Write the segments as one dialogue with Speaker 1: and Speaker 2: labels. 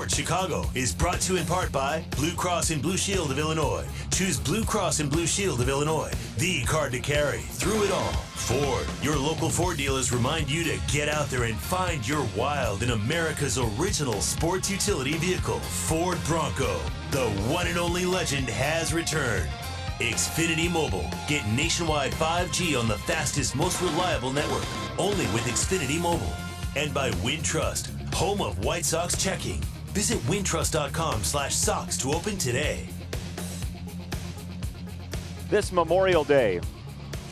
Speaker 1: Sports Chicago is brought to you in part by Blue Cross and Blue Shield of Illinois. Choose Blue Cross and Blue Shield of Illinois, the card to carry through it all. Ford, your local Ford dealers remind you to get out there and find your wild in America's original sports utility vehicle, Ford Bronco. The one and only legend has returned. Xfinity Mobile. Get nationwide 5G on the fastest, most reliable network. Only with Xfinity Mobile. And by Wintrust, home of White Sox checking. Visit wintrust.com/socks to open today.
Speaker 2: This Memorial Day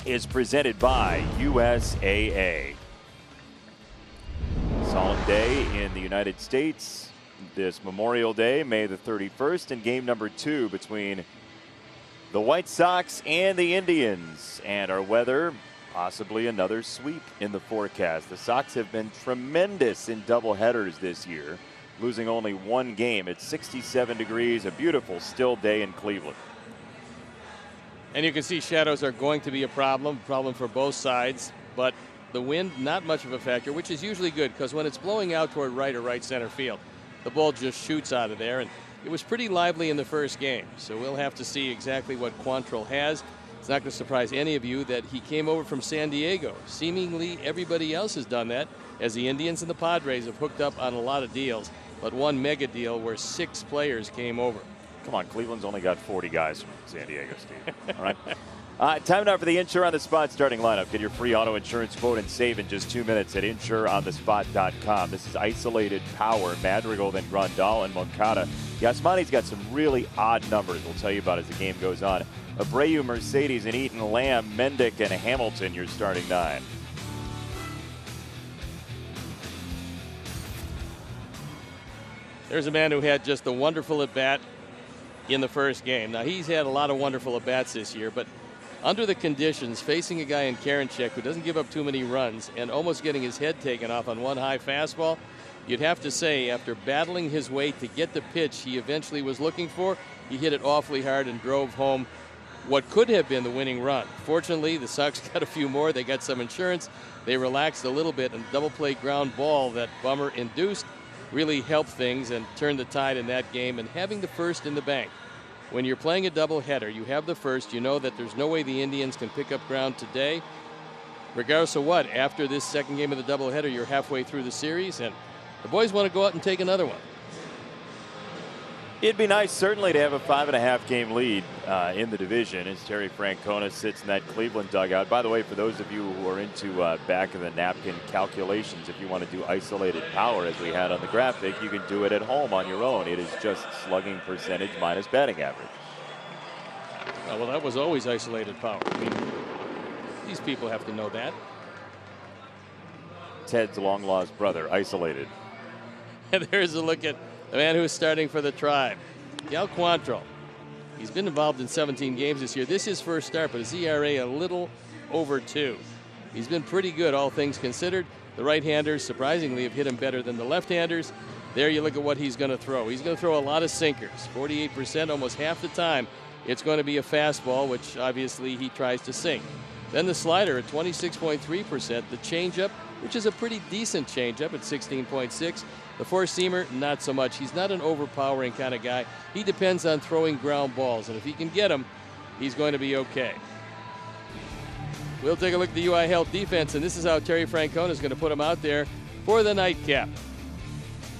Speaker 2: is presented by USAA. Solemn day in the United States. This Memorial Day, May the 31st, and game number 2 between the White Sox and the Indians. And our weather, possibly another sweep in the forecast. The Sox have been tremendous in doubleheaders this year, losing only one game. It's 67 degrees, a beautiful still day in Cleveland.
Speaker 3: And you can see shadows are going to be a problem for both sides, but the wind, not much of a factor, which is usually good because when it's blowing out toward right or right center field, the ball just shoots out of there. And it was pretty lively in the first game, so we'll have to see exactly what Quantrill has. It's not going to surprise any of you that he came over from San Diego. Seemingly everybody else has done that, as the Indians and the Padres have hooked up on a lot of deals, but one mega deal where 6 players came over.
Speaker 2: Come on, Cleveland's only got 40 guys from San Diego, Steve. All right. Time now for the Insure on the Spot starting lineup. Get your free auto insurance quote and save in just 2 minutes at insureonthespot.com. This is Isolated Power, Madrigal, then Grandal and Moncada. Yasmani's got some really odd numbers we'll tell you about as the game goes on. Abreu, Mercedes, and Eaton, Lamb, Mendick, and Hamilton, your starting 9.
Speaker 3: There's a man who had just a wonderful at-bat in the first game. Now, he's had a lot of wonderful at-bats this year, but under the conditions, facing a guy in Karinchak who doesn't give up too many runs and almost getting his head taken off on one high fastball, you'd have to say after battling his way to get the pitch he eventually was looking for, he hit it awfully hard and drove home what could have been the winning run. Fortunately, the Sox got a few more. They got some insurance. They relaxed a little bit, and double play ground ball that Bummer induced really helped things and turned the tide in that game. And having the first in the bank, when you're playing a doubleheader, you have the first. You know that there's no way the Indians can pick up ground today. Regardless of what, after this second game of the doubleheader, you're halfway through the series, and the boys want to go out and take another one.
Speaker 2: It'd be nice, certainly, to have a 5.5 game lead in the division as Terry Francona sits in that Cleveland dugout. By the way, for those of you who are into back of the napkin calculations, if you want to do isolated power as we had on the graphic, you can do it at home on your own. It is just slugging percentage minus batting average.
Speaker 3: Well, that was always isolated power. I mean, these people have to know that.
Speaker 2: Ted's long-lost brother, isolated.
Speaker 3: And there's a look at the man who's starting for the Tribe, Cal Quantrill. He's been involved in 17 games this year. This is his first start, but his ERA a little over 2. He's been pretty good, all things considered. The right-handers, surprisingly, have hit him better than the left-handers. There you look at what he's going to throw. He's going to throw a lot of sinkers, 48%, almost half the time. It's going to be a fastball, which obviously he tries to sink. Then the slider at 26.3%. The changeup, which is a pretty decent changeup at 16.6. The four-seamer, not so much. He's not an overpowering kind of guy. He depends on throwing ground balls, and if he can get them, he's going to be okay. We'll take a look at the UI Health defense, and this is how Terry Francona is going to put them out there for the nightcap.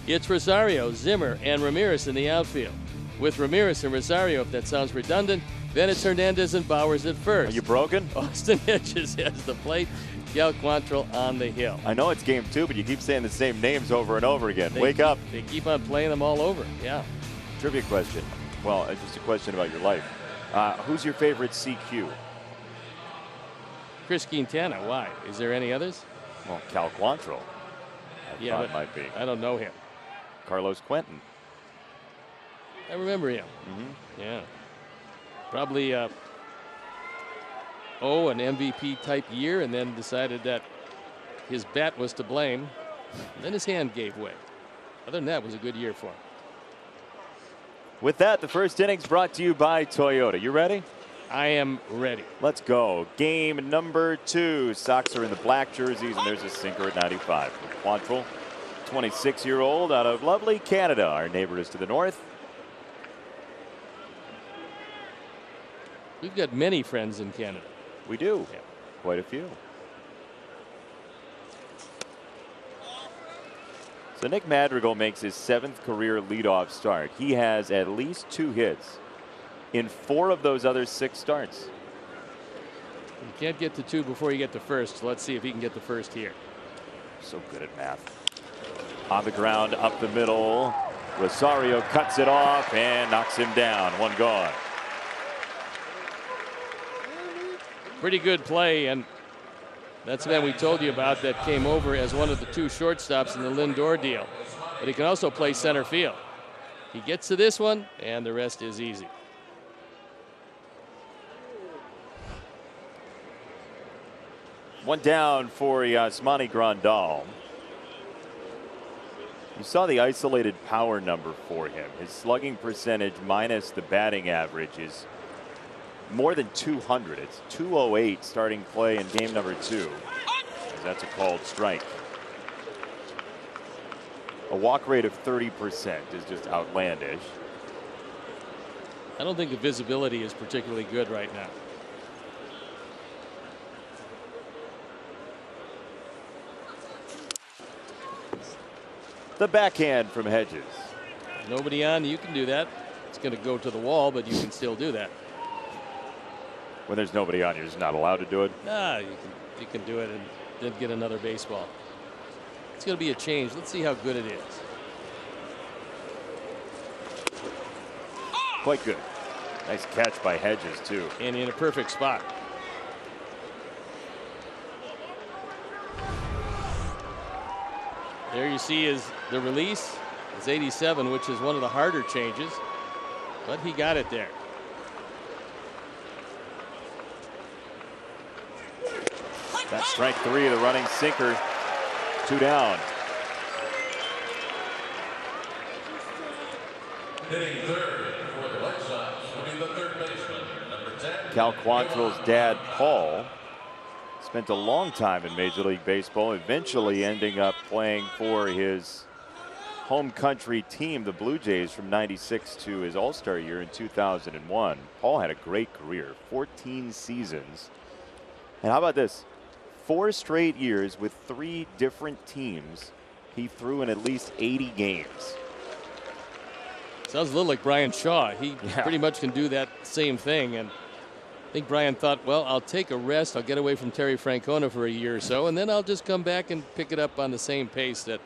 Speaker 3: It's Rosario, Zimmer, and Ramirez in the outfield. With Ramirez and Rosario, if that sounds redundant, then it's Hernandez and Bowers at first.
Speaker 2: Are you broken?
Speaker 3: Austin Hedges has the plate. Cal Quantrill on the hill.
Speaker 2: I know it's game 2, but you keep saying the same names over and over again. Wake up.
Speaker 3: They keep on playing them all over. Yeah.
Speaker 2: Trivia question. Well, it's just a question about your life. Who's your favorite CQ?
Speaker 3: Chris Quintana. Why? Is there any others?
Speaker 2: Well, Cal Quantrill. I thought it might be.
Speaker 3: I don't know him.
Speaker 2: Carlos Quentin.
Speaker 3: I remember him. Yeah. Probably an MVP type year, and then decided that his bat was to blame. And then his hand gave way. Other than that, it was a good year for him.
Speaker 2: With that, the first inning's brought to you by Toyota. You ready?
Speaker 3: I am ready.
Speaker 2: Let's go. Game number 2. Sox are in the black jerseys, and there's a sinker at 95. Quantrill, 26-year-old out of lovely Canada. Our neighbor is to the north.
Speaker 3: We've got many friends in Canada.
Speaker 2: We do.
Speaker 3: Yeah.
Speaker 2: Quite a few. So Nick Madrigal makes his 7th career leadoff start. He has at least 2 hits in 4 of those other 6 starts.
Speaker 3: You can't get to 2 before you get to first. So let's see if he can get the first here.
Speaker 2: So good at math. On the ground, up the middle. Rosario cuts it off and knocks him down. 1 gone.
Speaker 3: Pretty good play, and that's the man we told you about that came over as one of the 2 shortstops in the Lindor deal. But he can also play center field. He gets to this one, and the rest is easy.
Speaker 2: One down for Yasmani Grandal. You saw the isolated power number for him. His slugging percentage minus the batting average is more than 200. It's 208 starting play in game number 2. That's a called strike. A walk rate of 30% is just outlandish.
Speaker 3: I don't think the visibility is particularly good right now.
Speaker 2: The backhand from Hedges.
Speaker 3: Nobody on, you can do that. It's going to go to the wall, but you can still do that.
Speaker 2: When there's nobody on, you're just not allowed to do it.
Speaker 3: Nah, you can do it and then get another baseball. It's going to be a change. Let's see how good it is.
Speaker 2: Quite good. Nice catch by Hedges, too.
Speaker 3: And in a perfect spot. There you see is the release. It's 87, which is one of the harder changes. But he got it there.
Speaker 2: That's strike 3, the running sinker. 2 down.
Speaker 4: Hitting third for the White Sox will be the third baseman, number 10.
Speaker 2: Cal Quantrill's dad, Paul, spent a long time in Major League Baseball, eventually ending up playing for his home country team, the Blue Jays, from '96 to his All-Star year in 2001. Paul had a great career, 14 seasons. And how about this? 4 straight years with 3 different teams. He threw in at least 80 games.
Speaker 3: Sounds a little like Brian Shaw. He pretty much can do that same thing. And I think Brian thought, well, I'll take a rest. I'll get away from Terry Francona for a year or so, and then I'll just come back and pick it up on the same pace that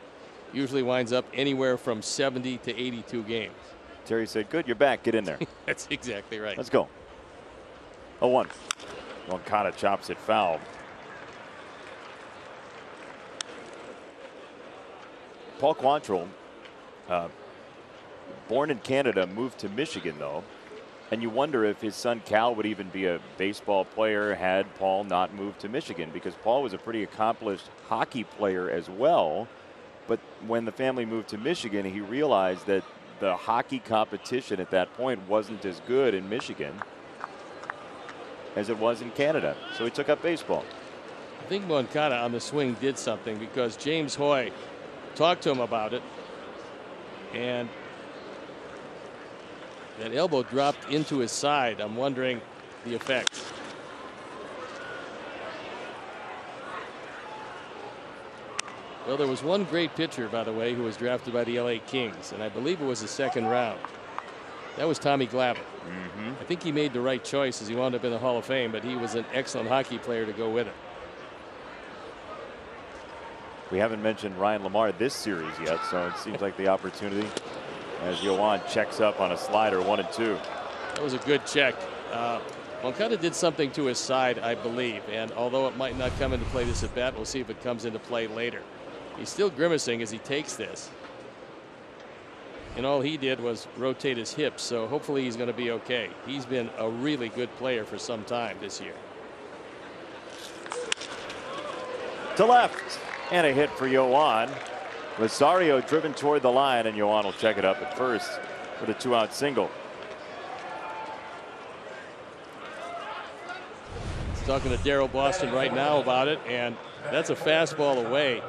Speaker 3: usually winds up anywhere from 70 to 82 games.
Speaker 2: Terry said, good, you're back. Get in there.
Speaker 3: That's exactly right.
Speaker 2: Let's go. 0-1. Moncada chops it foul. Paul Quantrill, born in Canada, moved to Michigan, though. And you wonder if his son Cal would even be a baseball player had Paul not moved to Michigan, because Paul was a pretty accomplished hockey player as well. But when the family moved to Michigan, he realized that the hockey competition at that point wasn't as good in Michigan as it was in Canada. So he took up baseball.
Speaker 3: I think Moncada on the swing did something, because James Hoy talked to him about it, and that elbow dropped into his side. I'm wondering the effects. Well, there was one great pitcher, by the way, who was drafted by the LA Kings, and I believe it was the 2nd round. That was Tommy Glavine. I think he made the right choice as he wound up in the Hall of Fame, but he was an excellent hockey player to go with it.
Speaker 2: We haven't mentioned Ryan Lamar this series yet, so it seems like the opportunity as Yoan checks up on a slider, 1-2.
Speaker 3: That was a good check. Moncada did something to his side, I believe, and although it might not come into play this at bat, we'll see if it comes into play later. He's still grimacing as he takes this, and all he did was rotate his hips, so hopefully he's going to be okay. He's been a really good player for some time this year.
Speaker 2: To left, and a hit for Yoan. Rosario driven toward the line, and Yoan will check it up at first with a 2-out single.
Speaker 3: He's talking to Daryl Boston right now about it, and that's a fastball away.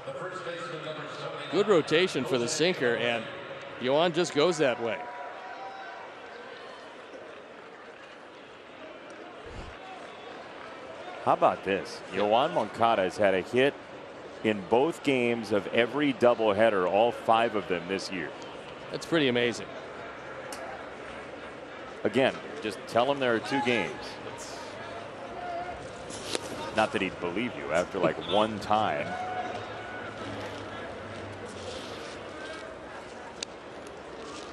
Speaker 4: The first baseman, number 78.
Speaker 3: Good rotation for the sinker, and Yoan just goes that way.
Speaker 2: How about this? Yoan Moncada has had a hit in both games of every doubleheader, all 5 of them this year.
Speaker 3: That's pretty amazing.
Speaker 2: Again, just tell him there are 2 games. Not that he'd believe you after like one time.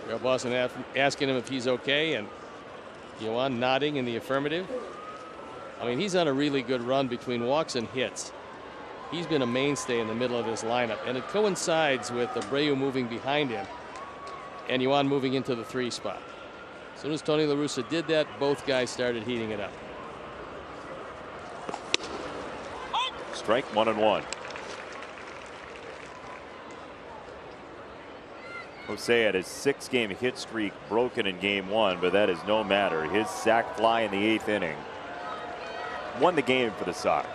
Speaker 3: Real Boston asking him if he's okay, and Yoan nodding in the affirmative. I mean, he's on a really good run between walks and hits. He's been a mainstay in the middle of this lineup, and it coincides with Abreu moving behind him and Yoan moving into the 3 spot. As soon as Tony La Russa did that, both guys started heating it up.
Speaker 2: Strike 1-1. Jose had his 6-game hit streak broken in game 1, but that is no matter. His sac fly in the 8th inning won the game for the Sox.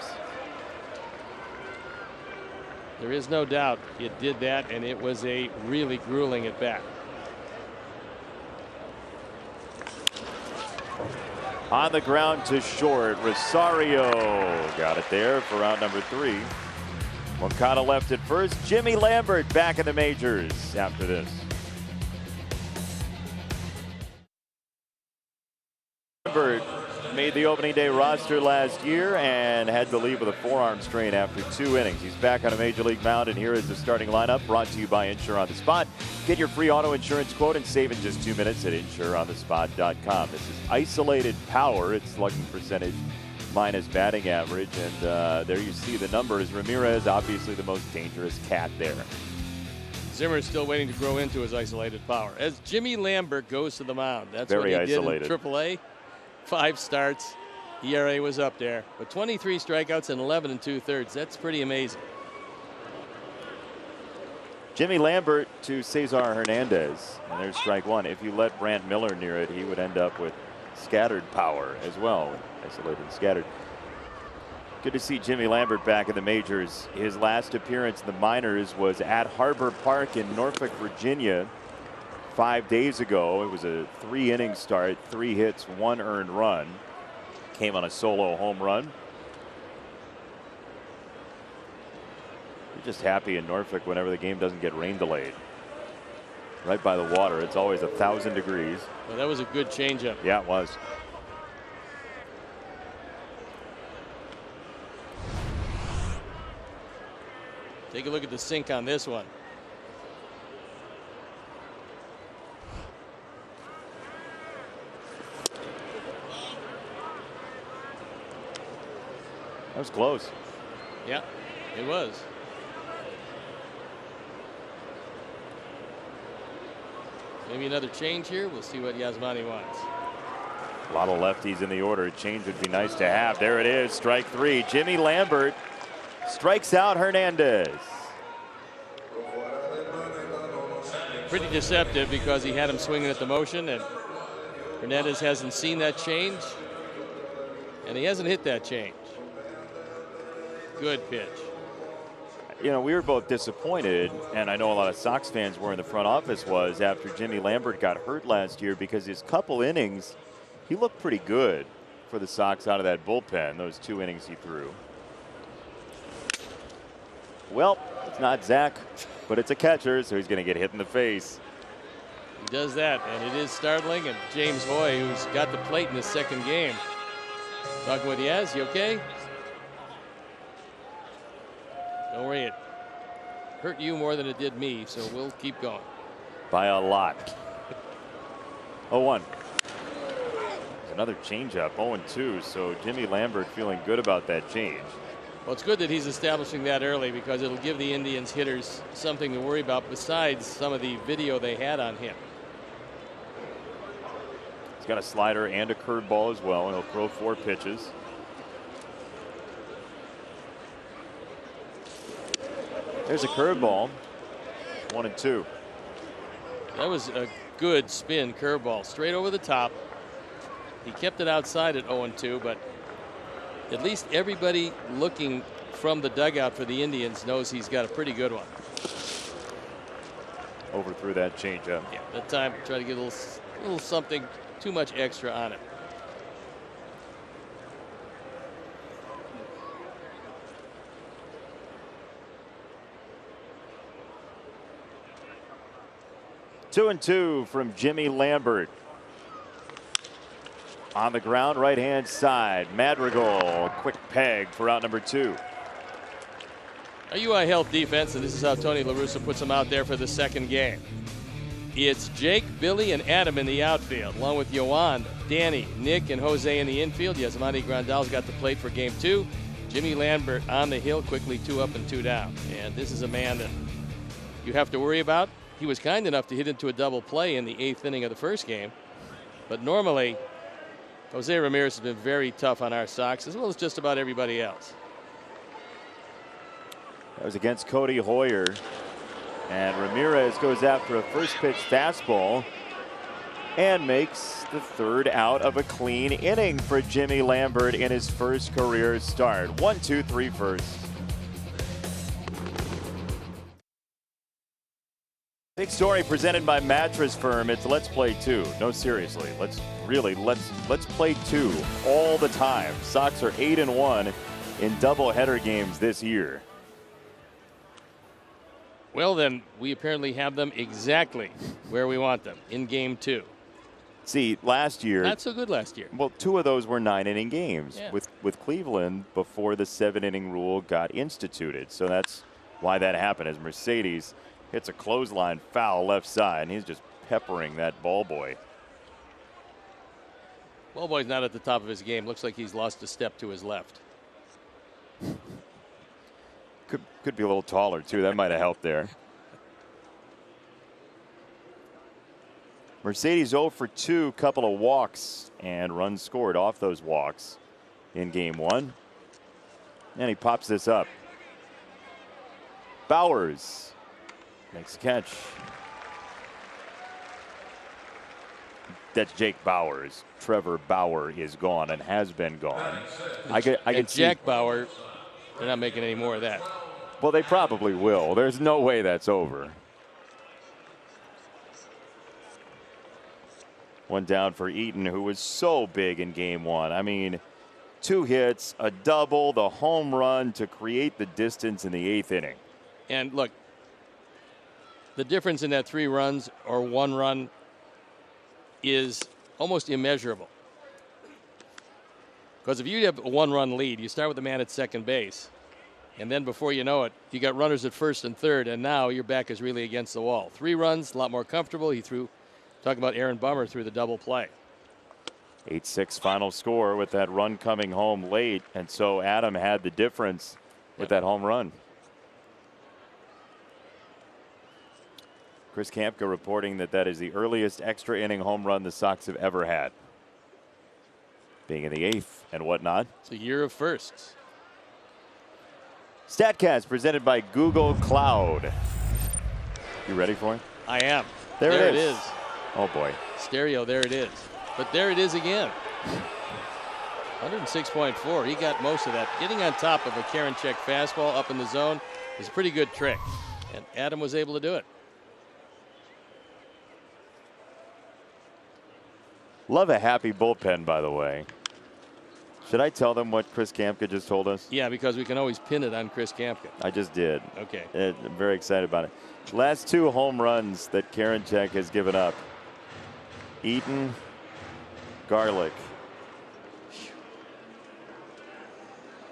Speaker 3: There is no doubt it did that, and it was a really grueling at bat.
Speaker 2: On the ground to short, Rosario got it there for round number 3. Moncada left at first. Jimmy Lambert back in the majors after this. Lambert made the opening day roster last year and had to leave with a forearm strain after 2 innings. He's back on a major league mound, and here is the starting lineup brought to you by Insure on the Spot. Get your free auto insurance quote and save in just 2 minutes at insureonthespot.com. This is isolated power. It's slugging percentage minus batting average, and there you see the numbers. Ramirez, obviously the most dangerous cat there.
Speaker 3: Zimmer is still waiting to grow into his isolated power as Jimmy Lambert goes to the mound. That's
Speaker 2: Very
Speaker 3: what he
Speaker 2: isolated.
Speaker 3: did in AAA. 5 starts, ERA was up there, but 23 strikeouts and 11 2/3. That's pretty amazing.
Speaker 2: Jimmy Lambert to Cesar Hernandez, and there's strike 1. If you let Brant Miller near it, he would end up with scattered power as well. Isolated and scattered. Good to see Jimmy Lambert back in the majors. His last appearance in the minors was at Harbor Park in Norfolk, Virginia 5 days ago. It was a 3-inning start, 3 hits, 1 earned run. Came on a solo home run. You're just happy in Norfolk whenever the game doesn't get rain delayed. Right by the water. It's always 1,000 degrees.
Speaker 3: Well, that was a good changeup.
Speaker 2: Yeah, it was.
Speaker 3: Take a look at the sink on this one.
Speaker 2: That was close.
Speaker 3: Yeah, it was. Maybe another change here. We'll see what Yasmani wants.
Speaker 2: A lot of lefties in the order. A change would be nice to have. There it is. Strike 3. Jimmy Lambert strikes out Hernandez.
Speaker 3: Pretty deceptive because he had him swinging at the motion, and Hernandez hasn't seen that change, and he hasn't hit that change. Good pitch.
Speaker 2: You know, we were both disappointed, and I know a lot of Sox fans were in the front office was after Jimmy Lambert got hurt last year, because his couple innings, he looked pretty good for the Sox out of that bullpen, those 2 innings he threw. Well, it's not Zach, but it's a catcher, so he's going to get hit in the face.
Speaker 3: He does that, and it is startling. And James Hoy, who's got the plate in the 2nd game, talking with Yaz. You okay? Don't worry, it hurt you more than it did me, so we'll keep going.
Speaker 2: By a lot. 0-1. Another changeup, 0-2. So Jimmy Lambert feeling good about that change.
Speaker 3: Well, it's good that he's establishing that early because it'll give the Indians hitters something to worry about besides some of the video they had on him.
Speaker 2: He's got a slider and a curveball as well, and he'll throw 4 pitches. There's a curveball. 1-2.
Speaker 3: That was a good spin curveball, straight over the top. He kept it outside at 0-2, but at least everybody looking from the dugout for the Indians knows he's got a pretty good one.
Speaker 2: overthrew that changeup.
Speaker 3: Yeah, that time try to get a little something too much extra on it.
Speaker 2: Two and two from Jimmy Lambert. On the ground, right-hand side. Madrigal, quick peg for out number 2.
Speaker 3: A UI Health defense, and this is how Tony La Russa puts them out there for the second game. It's Jake, Billy, and Adam in the outfield, along with Yohan, Danny, Nick, and Jose in the infield. Yasmani Grandal's got the plate for game 2. Jimmy Lambert on the hill, quickly 2 up and 2 down. And this is a man that you have to worry about. He was kind enough to hit into a double play in the 8th inning of the first game. But normally, Jose Ramirez has been very tough on our Sox, as well as just about everybody else.
Speaker 2: That was against Cody Hoyer. And Ramirez goes after a first pitch fastball and makes the 3rd out of a clean inning for Jimmy Lambert in his first career start. 1-2-3 first. Big story presented by Mattress Firm. It's Let's Play 2. No, seriously. Let's play 2 all the time. Sox are 8-1 in doubleheader games this year.
Speaker 3: Well, then, we apparently have them exactly where we want them, in game 2.
Speaker 2: See, last year...
Speaker 3: Not so good last year.
Speaker 2: Well, 2 of those were 9-inning games
Speaker 3: Yeah.
Speaker 2: with Cleveland before the 7-inning rule got instituted. So that's why that happened, as Mercedes hits a clothesline foul left side, and he's just peppering that ball boy.
Speaker 3: Ball boy's not at the top of his game. Looks like he's lost a step to his left.
Speaker 2: Could be a little taller, too. That might have helped there. Mercedes 0 for 2, couple of walks, and runs scored off those walks in game 1. And he pops this up. Bowers makes a catch. That's Jake Bowers. Trevor Bauer is gone and has been gone. I can see
Speaker 3: Jack Bauer, they're not making any more of that.
Speaker 2: Well, they probably will. There's no way that's over. One down for Eaton, who was so big in game 1. I mean, 2 hits, a double, the home run to create the distance in the 8th inning.
Speaker 3: And look, the difference in that 3 runs or 1 run is almost immeasurable. Because if you have a 1-run lead, you start with the man at second base. And then before you know it, you got runners at first and third, and now your back is really against the wall. 3 runs, a lot more comfortable. He threw, talking about Aaron Bummer, through the double play.
Speaker 2: 8-6 final score with that run coming home late. And so Adam had the difference with that home run. Chris Kampka reporting that is the earliest extra inning home run the Sox have ever had. Being in the 8th and whatnot.
Speaker 3: It's a year of firsts.
Speaker 2: StatCast presented by Google Cloud. You ready for it?
Speaker 3: I am.
Speaker 2: There
Speaker 3: it
Speaker 2: it is.
Speaker 3: is.
Speaker 2: Oh, boy.
Speaker 3: Stereo, there it is. But there it is again. 106.4. He got most of that. Getting on top of a Karinchak fastball up in the zone is a pretty good trick. And Adam was able to do it.
Speaker 2: Love a happy bullpen, by the way. Should I tell them what Chris Kampka just told us?
Speaker 3: Yeah, because we can always pin it on Chris Kampka.
Speaker 2: I just did.
Speaker 3: Okay.
Speaker 2: I'm very excited about it. Last 2 home runs that Karinchak has given up. Eaton, Garlick.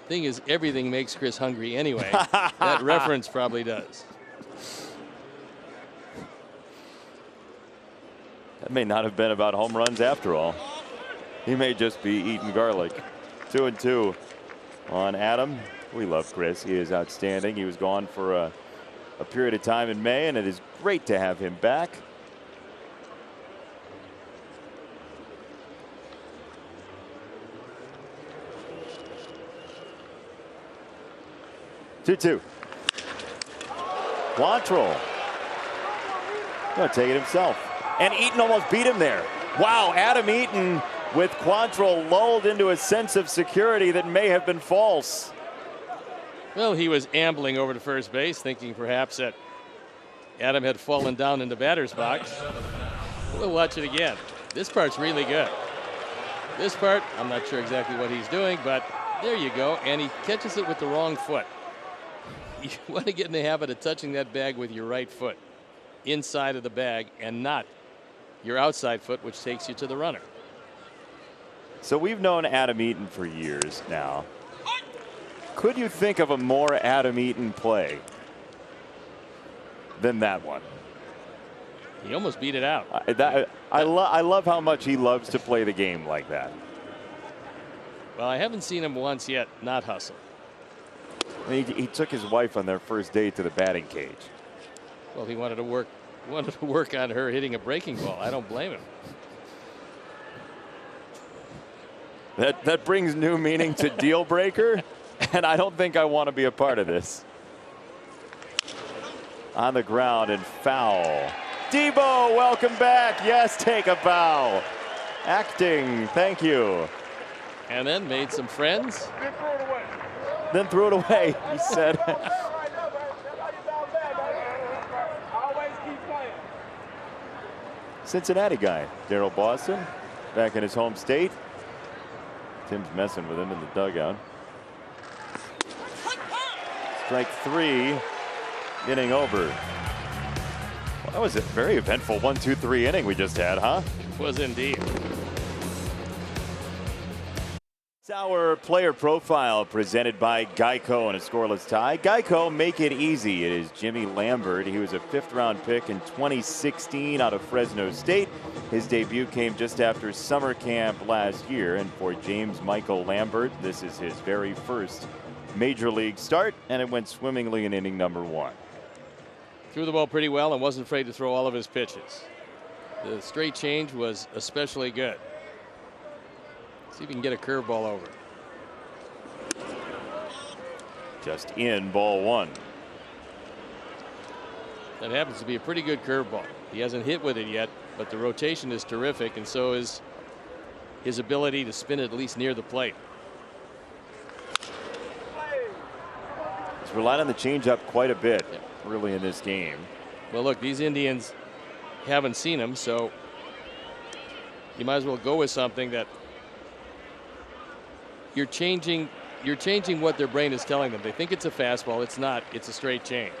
Speaker 3: Thing is, everything makes Chris hungry anyway. That reference probably does.
Speaker 2: That may not have been about home runs after all. He may just be eating garlic. 2-2 on Adam. We love Chris. He is outstanding. He was gone for a period of time in May, and it is great to have him back. Two. Quantrill. Gonna take it himself. And Eaton almost beat him there. Wow, Adam Eaton with Quantrill lulled into a sense of security that may have been false.
Speaker 3: Well, he was ambling over to first base, thinking perhaps that Adam had fallen down in the batter's box. We'll watch it again. This part's really good. This part, I'm not sure exactly what he's doing, but there you go. And he catches it with the wrong foot. You want to get in the habit of touching that bag with your right foot inside of the bag and not your outside foot, which takes you to the runner.
Speaker 2: So we've known Adam Eaton for years now. Could you think of a more Adam Eaton play than that one?
Speaker 3: He almost beat it out.
Speaker 2: I love how much he loves to play the game like that.
Speaker 3: Well, I haven't seen him once yet not hustle.
Speaker 2: He took his wife on their first date to the batting cage.
Speaker 3: Well, he wanted to work on her hitting a breaking ball. I don't blame him.
Speaker 2: That brings new meaning to deal breaker, and I don't think I want to be a part of this. On the ground and foul. Debo, welcome back. Yes, take a bow. Acting, thank you.
Speaker 3: And then made some friends.
Speaker 2: Then threw it away, he said. Cincinnati guy, Daryl Boston, back in his home state. Tim's messing with him in the dugout. Strike 3, inning over. Well, that was a very eventful 1-2-3 inning we just had, huh?
Speaker 3: It was indeed.
Speaker 2: It's our player profile presented by Geico in a scoreless tie. Geico, make it easy. It is Jimmy Lambert. He was a 5th-round pick in 2016 out of Fresno State. His debut came just after summer camp last year. And for James Michael Lambert, this is his very first major league start, and it went swimmingly in inning number 1.
Speaker 3: Threw the ball pretty well and wasn't afraid to throw all of his pitches. The straight change was especially good. See if we can get a curveball over.
Speaker 2: Just in, ball 1.
Speaker 3: That happens to be a pretty good curveball. He hasn't hit with it yet, but the rotation is terrific, and so is his ability to spin it at least near the plate.
Speaker 2: He's relied on the changeup quite a bit early in this game.
Speaker 3: Well, look, these Indians haven't seen him, so you might as well go with something that you're changing what their brain is telling them. They think it's a fastball. It's not. It's a straight change.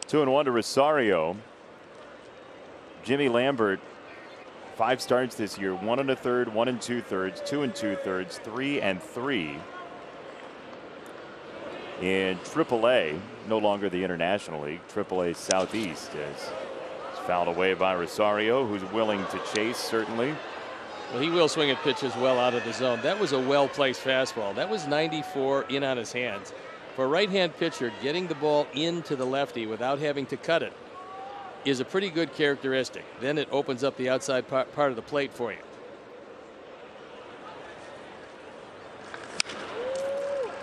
Speaker 2: Two and 1 to Rosario. Jimmy Lambert, 5 starts this year. 1 1/3, 1 2/3, 2 2/3, 3 3. In AAA, no longer the International League, AAA Southeast is fouled away by Rosario, who's willing to chase, certainly.
Speaker 3: Well, he will swing at pitches well out of the zone. That was a well-placed fastball. That was 94 in on his hands. For a right-hand pitcher, getting the ball into the lefty without having to cut it is a pretty good characteristic. Then it opens up the outside part of the plate for you.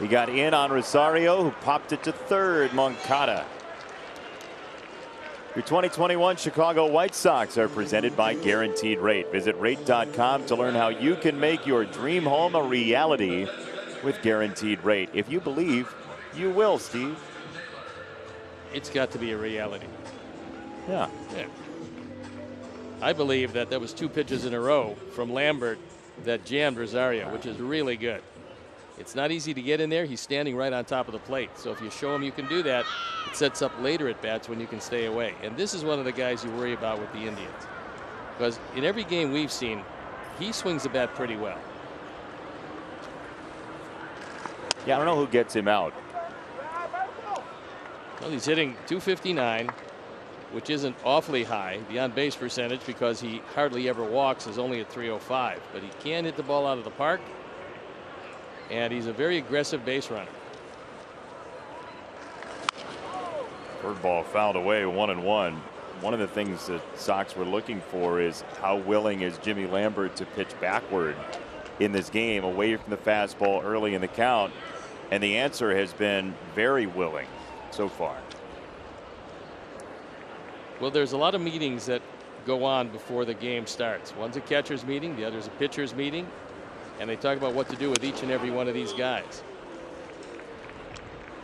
Speaker 2: He got in on Rosario, who popped it to third. Moncada. Your 2021 Chicago White Sox are presented by Guaranteed Rate. Visit rate.com to learn how you can make your dream home a reality with Guaranteed Rate. If you believe, you will, Steve.
Speaker 3: It's got to be a reality.
Speaker 2: Yeah.
Speaker 3: I believe that was 2 pitches in a row from Lambert that jammed Rosario, which is really good. It's not easy to get in there. He's standing right on top of the plate. So if you show him you can do that, it sets up later at bats when you can stay away. And this is one of the guys you worry about with the Indians. Because in every game we've seen, he swings the bat pretty well.
Speaker 2: Yeah, I don't know who gets him out.
Speaker 3: Well, he's hitting .259, which isn't awfully high. The on-base percentage, because he hardly ever walks, is only at .305. But he can hit the ball out of the park. And he's a very aggressive base runner.
Speaker 2: Curveball fouled away, 1-1. One of the things that Sox were looking for is how willing is Jimmy Lambert to pitch backward in this game, away from the fastball early in the count. And the answer has been very willing so far.
Speaker 3: Well, there's a lot of meetings that go on before the game starts. One's a catcher's meeting, the other's a pitcher's meeting. And they talk about what to do with each and every one of these guys.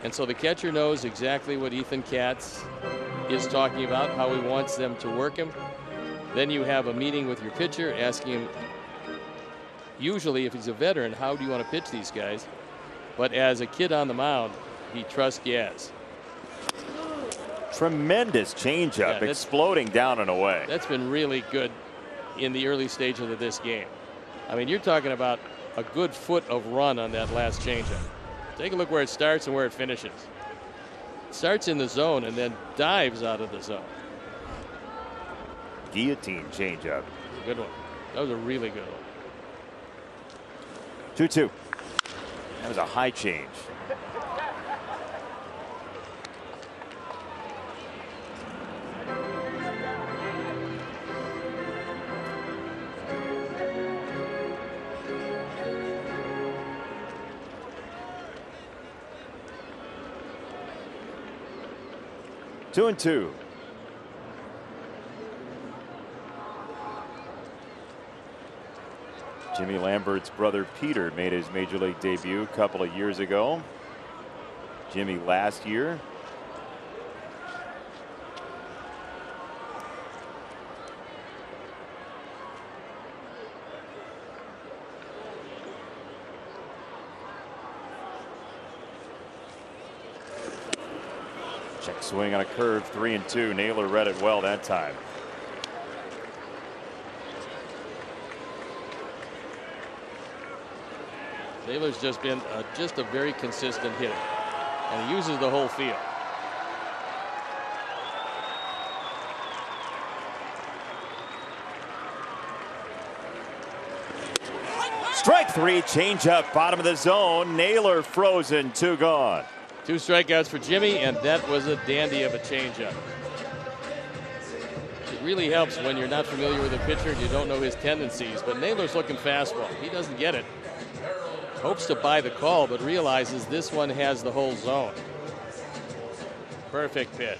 Speaker 3: And so the catcher knows exactly what Ethan Katz is talking about, how he wants them to work him. Then you have a meeting with your pitcher asking him, usually if he's a veteran, how do you want to pitch these guys? But as a kid on the mound, he trusts Yaz.
Speaker 2: Tremendous changeup, exploding down and away.
Speaker 3: That's been really good in the early stages of this game. I mean, you're talking about a good foot of run on that last changeup. Take a look where it starts and where it finishes. It starts in the zone and then dives out of the zone.
Speaker 2: Guillotine changeup.
Speaker 3: Good one. That was a really good one.
Speaker 2: 2-2. That was a high change. Two and two. Jimmy Lambert's brother Peter made his major league debut a couple of years ago. Jimmy last year. Check swing on a curve, 3-2. Naylor read it well that time.
Speaker 3: Naylor's just been just a very consistent hitter, and he uses the whole field.
Speaker 2: Strike three, changeup, bottom of the zone. Naylor frozen, 2 gone.
Speaker 3: 2 strikeouts for Jimmy, and that was a dandy of a changeup. It really helps when you're not familiar with a pitcher and you don't know his tendencies, but Naylor's looking fastball. He doesn't get it. Hopes to buy the call, but realizes this one has the whole zone. Perfect pitch.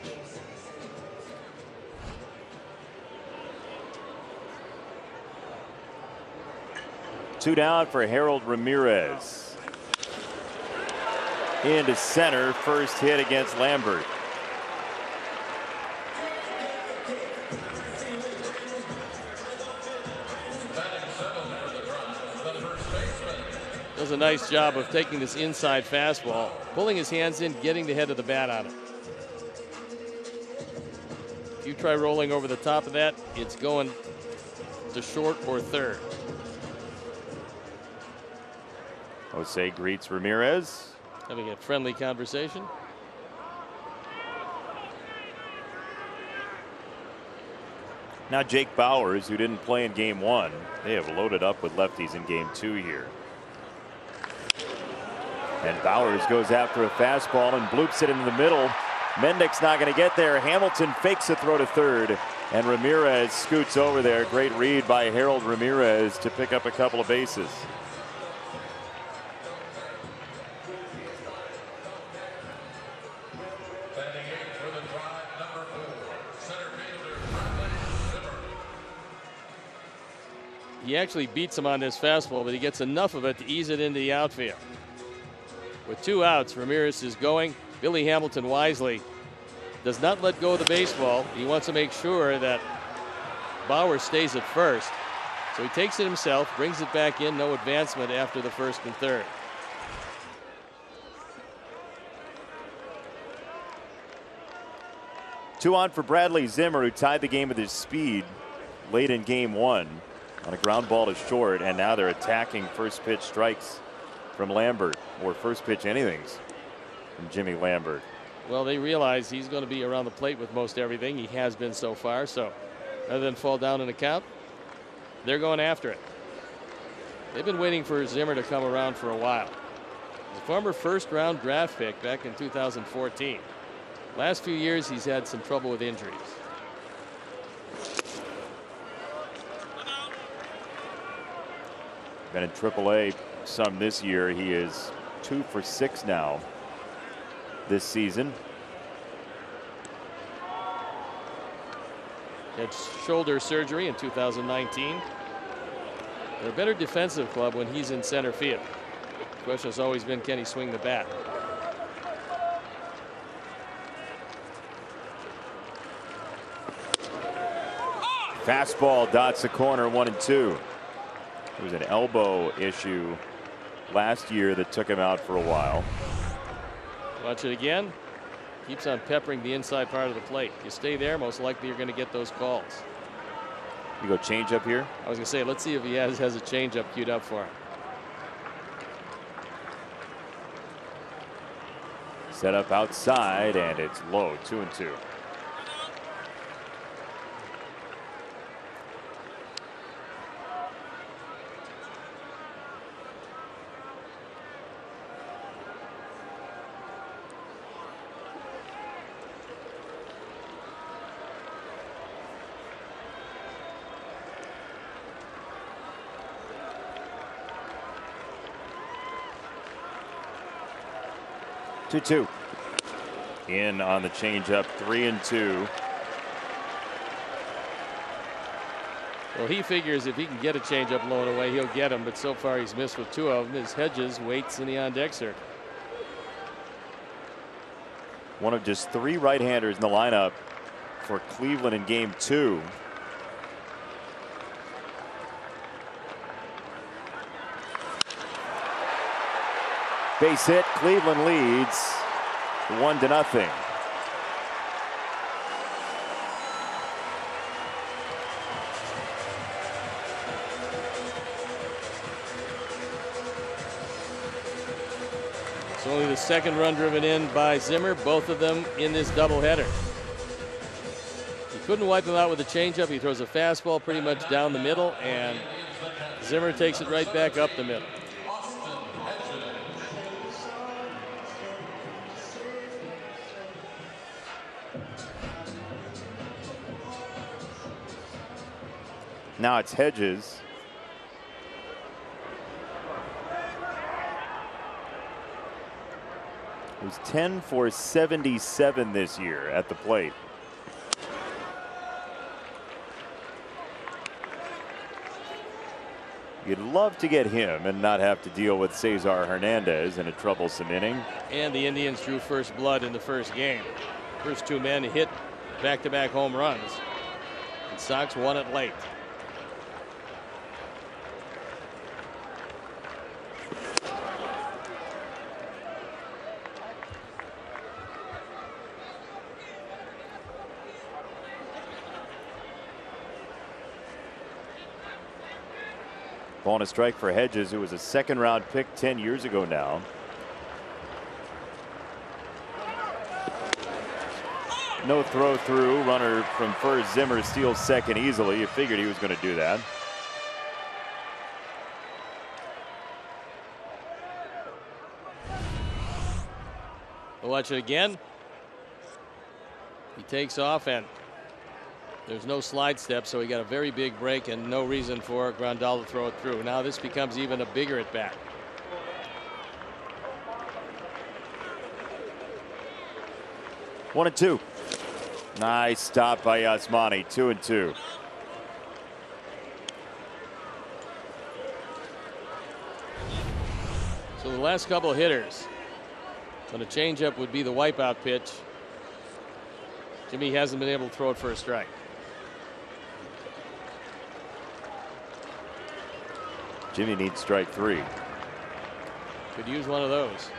Speaker 2: Two down for Harold Ramirez. Into center, first hit against Lambert.
Speaker 3: Does a nice job of taking this inside fastball, pulling his hands in, getting the head of the bat on it. If you try rolling over the top of that, it's going to short or third.
Speaker 2: Jose greets Ramirez.
Speaker 3: Having a friendly conversation.
Speaker 2: Now Jake Bauers, who didn't play in game 1, they have loaded up with lefties in game 2 here. And Bauers goes after a fastball and bloops it into the middle. Mendick's not going to get there. Hamilton fakes a throw to third, and Ramirez scoots over there. Great read by Harold Ramirez to pick up a couple of bases.
Speaker 3: He actually beats him on this fastball, but he gets enough of it to ease it into the outfield. With 2 outs, Ramirez is going. Billy Hamilton wisely does not let go of the baseball. He wants to make sure that Bauer stays at first. So he takes it himself, brings it back in, no advancement after the first and third.
Speaker 2: Two on for Bradley Zimmer, who tied the game with his speed late in game 1 on a ground ball to short, and now they're attacking first pitch strikes from Lambert, or first pitch anythings from Jimmy Lambert.
Speaker 3: Well, they realize he's going to be around the plate with most everything. He has been so far, so rather than fall down in a count, they're going after it. They've been waiting for Zimmer to come around for a while. The former first-round draft pick back in 2014. Last few years, he's had some trouble with injuries.
Speaker 2: Been in AAA some this year. He is 2 for 6 now this season.
Speaker 3: Had shoulder surgery in 2019. They're a better defensive club when he's in center field. The question has always been, can he swing the bat?
Speaker 2: Fastball dots the corner, 1-2. It was an elbow issue last year that took him out for a while.
Speaker 3: Watch it again. Keeps on peppering the inside part of the plate. You stay there, most likely you're going to get those calls.
Speaker 2: You go change up here?
Speaker 3: I was going to say, let's see if he has a changeup queued up for him.
Speaker 2: Set up outside, and it's low, 2-2. Two. In on the changeup, 3-2.
Speaker 3: Well, he figures if he can get a changeup low and away, he'll get him. But so far, he's missed with 2 of them. His Hedges waits in the on-deck circle.
Speaker 2: One of just 3 right-handers in the lineup for Cleveland in Game 2. Base hit. Cleveland leads 1-0.
Speaker 3: It's only the second run driven in by Zimmer, both of them in this doubleheader. He couldn't wipe him out with a changeup. He throws a fastball pretty much down the middle, and Zimmer takes it right back up the middle.
Speaker 2: Now it's Hedges. Who's 10 for 77 this year at the plate. You'd love to get him and not have to deal with Cesar Hernandez in a troublesome inning.
Speaker 3: And the Indians drew first blood in the first game. First 2 men hit back-to-back home runs. And Sox won it late.
Speaker 2: Ball and a strike for Hedges, who was a second-round pick 10 years ago now. No throw through. Runner from first. Zimmer steals second easily. You figured he was going to do that.
Speaker 3: We'll watch it again. He takes off, and there's no slide step, so he got a very big break and no reason for Grandal to throw it through. Now this becomes even a bigger at bat.
Speaker 2: 1-2. Nice stop by Yasmani. 2-2.
Speaker 3: So the last couple of hitters, when a changeup would be the wipeout pitch, Jimmy hasn't been able to throw it for a strike.
Speaker 2: Jimmy needs strike 3.
Speaker 3: Could use one of those.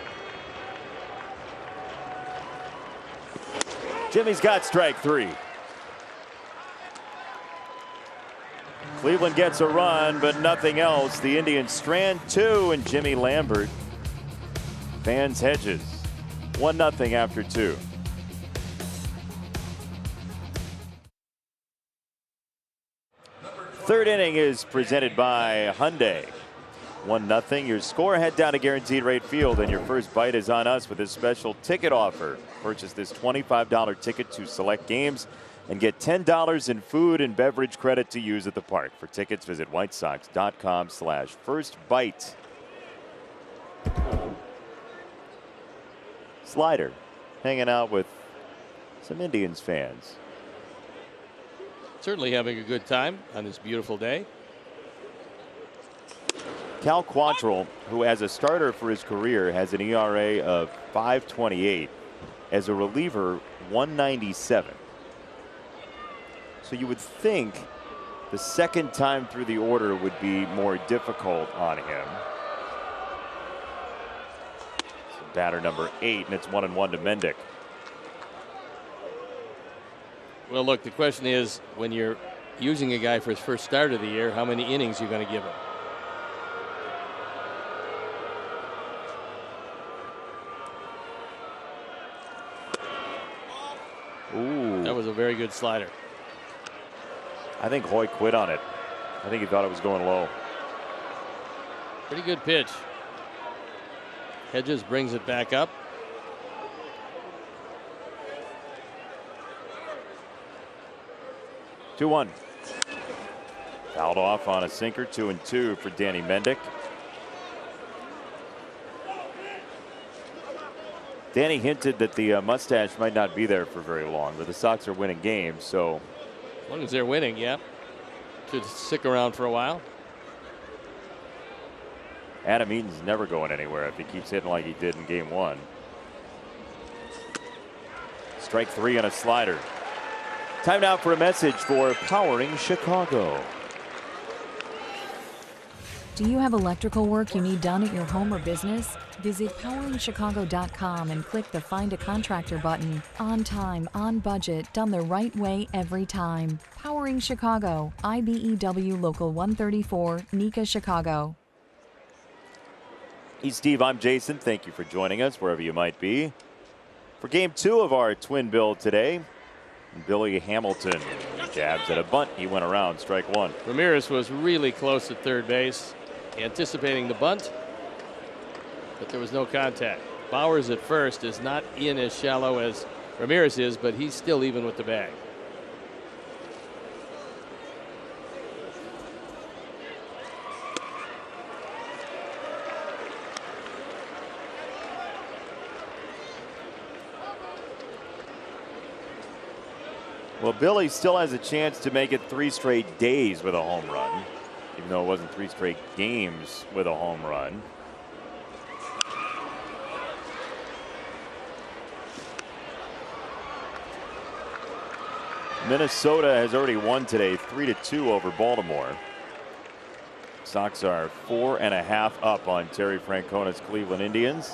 Speaker 2: Jimmy's got strike 3. Cleveland gets a run, but nothing else. The Indians strand 2, and Jimmy Lambert fans Hedges. 1-0 after 2. Third inning is presented by Hyundai. 1-0. Your score, head down to Guaranteed Rate Field, and your first bite is on us with a special ticket offer. Purchase this $25 ticket to select games and get $10 in food and beverage credit to use at the park. For tickets, visit whitesox.com/firstbite. Slider hanging out with some Indians fans.
Speaker 3: Certainly having a good time on this beautiful day.
Speaker 2: Cal Quantrill, who as a starter for his career has an ERA of 5.28, as a reliever 1.97. So you would think The second time through the order would be more difficult on him. So batter number 8, and it's 1-1 to Mendick.
Speaker 3: Well, look, the question is, when you're using a guy for his first start of the year, how many innings you're going to give him?
Speaker 2: Ooh.
Speaker 3: That was a very good slider.
Speaker 2: I think Hoy quit on it. I think he thought it was going low.
Speaker 3: Pretty good pitch. Hedges brings it back up.
Speaker 2: Two one. Fouled off on a sinker. 2-2 for Danny Mendick. Danny hinted that the mustache might not be there for very long, but the Sox are winning games, so.
Speaker 3: As long as they're winning, yeah. Should stick around for a while.
Speaker 2: Adam Eaton's never going anywhere if he keeps hitting like he did in game 1. Strike 3 on a slider. Time now for a message for Powering Chicago.
Speaker 5: Do you have electrical work you need done at your home or business? Visit poweringchicago.com and click the Find a Contractor button. On time, on budget, done the right way every time. Powering Chicago, IBEW Local 134, NECA, Chicago.
Speaker 2: He's Steve, I'm Jason. Thank you for joining us wherever you might be. For game 2 of our twin bill today, Billy Hamilton jabs at a bunt. He went around, strike 1.
Speaker 3: Ramirez was really close at third base, anticipating the bunt, but there was no contact. Bowers at first is not in as shallow as Ramirez is, but he's still even with the bag.
Speaker 2: Well, Billy still has a chance to make it 3 straight days with a home run, even though it wasn't 3 straight games with a home run. Minnesota has already won today 3-2 over Baltimore. Sox are 4.5 up on Terry Francona's Cleveland Indians.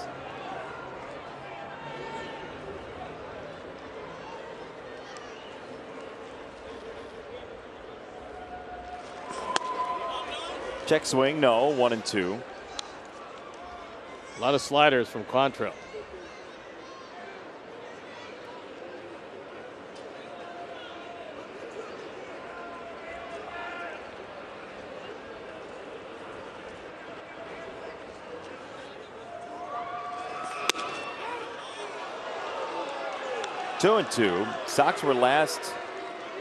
Speaker 2: Check swing, no, 1-2.
Speaker 3: A lot of sliders from Quantrill.
Speaker 2: Two and two. Sox were last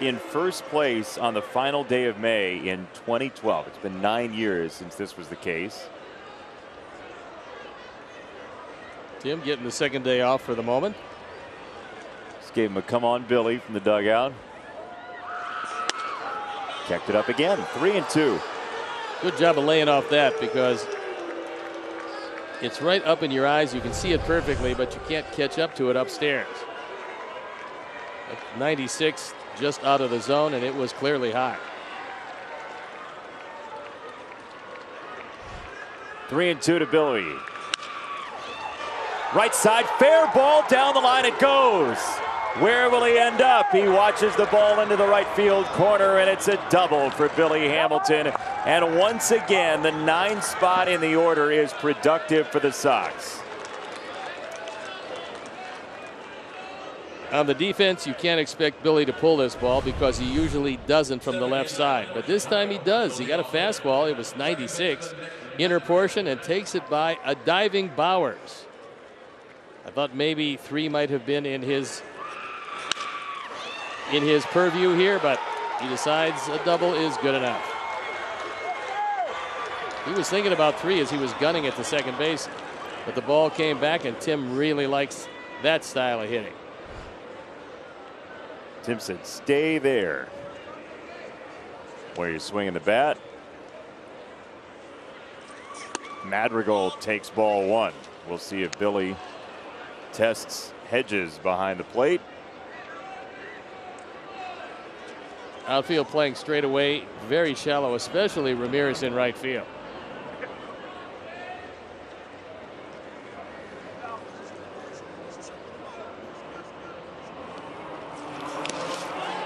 Speaker 2: in first place on the final day of May in 2012. It's been 9 years since this was the case.
Speaker 3: Tim getting the second day off for the moment.
Speaker 2: Just gave him a come on Billy from the dugout. Checked it up again. 3-2.
Speaker 3: Good job of laying off that, because it's right up in your eyes. You can see it perfectly, but you can't catch up to it upstairs. 96 just out of the zone, and it was clearly high.
Speaker 2: 3-2 to Billy. Right side, fair ball, down the line it goes. Where will he end up? He watches the ball into the right field corner, and it's a double for Billy Hamilton. And once again, the 9th spot in the order is productive for the Sox.
Speaker 3: On the defense, you can't expect Billy to pull this ball because he usually doesn't from the left side. But this time he does. He got a fastball. It was 96, inner portion, and takes it by a diving Bowers. I thought maybe 3 might have been in his purview here, but he decides a double is good enough. He was thinking about 3 as he was gunning at the second base, but the ball came back, and Tim really likes that style of hitting.
Speaker 2: Tim said, stay there. Where you're swinging the bat. Madrigal takes ball 1. We'll see if Billy tests Hedges behind the plate.
Speaker 3: Outfield playing straight away, very shallow, especially Ramirez in right field.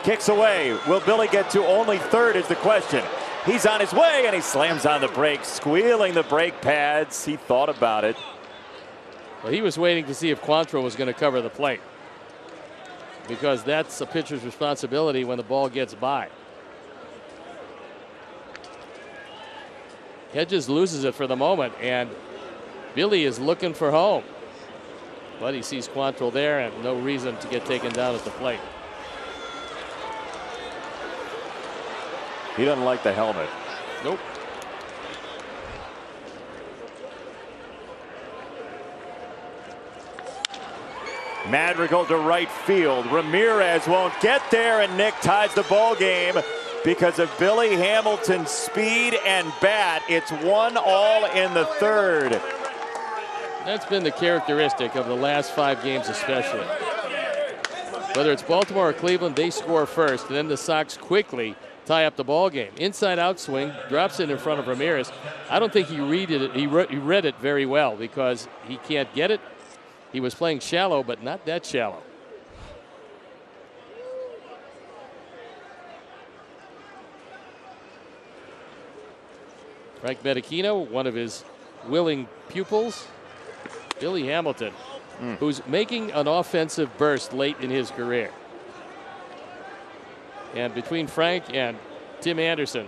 Speaker 2: Kicks away. Will Billy get to only third is the question. He's on his way, and he slams on the brakes, squealing the brake pads. He thought about it.
Speaker 3: Well, he was waiting to see if Quantrill was going to cover the plate, because that's a pitcher's responsibility when the ball gets by. Hedges loses it for the moment, and Billy is looking for home. But he sees Quantrill there, and no reason to get taken down at the plate.
Speaker 2: He doesn't like the helmet.
Speaker 3: Nope.
Speaker 2: Madrigal to right field. Ramirez won't get there, and Nick ties the ball game because of Billy Hamilton's speed and bat. It's 1-all in the third.
Speaker 3: That's been the characteristic of the last 5 games especially. Whether it's Baltimore or Cleveland, they score first, and then the Sox quickly tie up the ball game. Inside out swing, drops it in front of Ramirez. I don't think he read it. He read it very well because he can't get it. He was playing shallow, but not that shallow. Frank Medicino, one of his willing pupils. Billy Hamilton, who's making an offensive burst late in his career. And between Frank and Tim Anderson,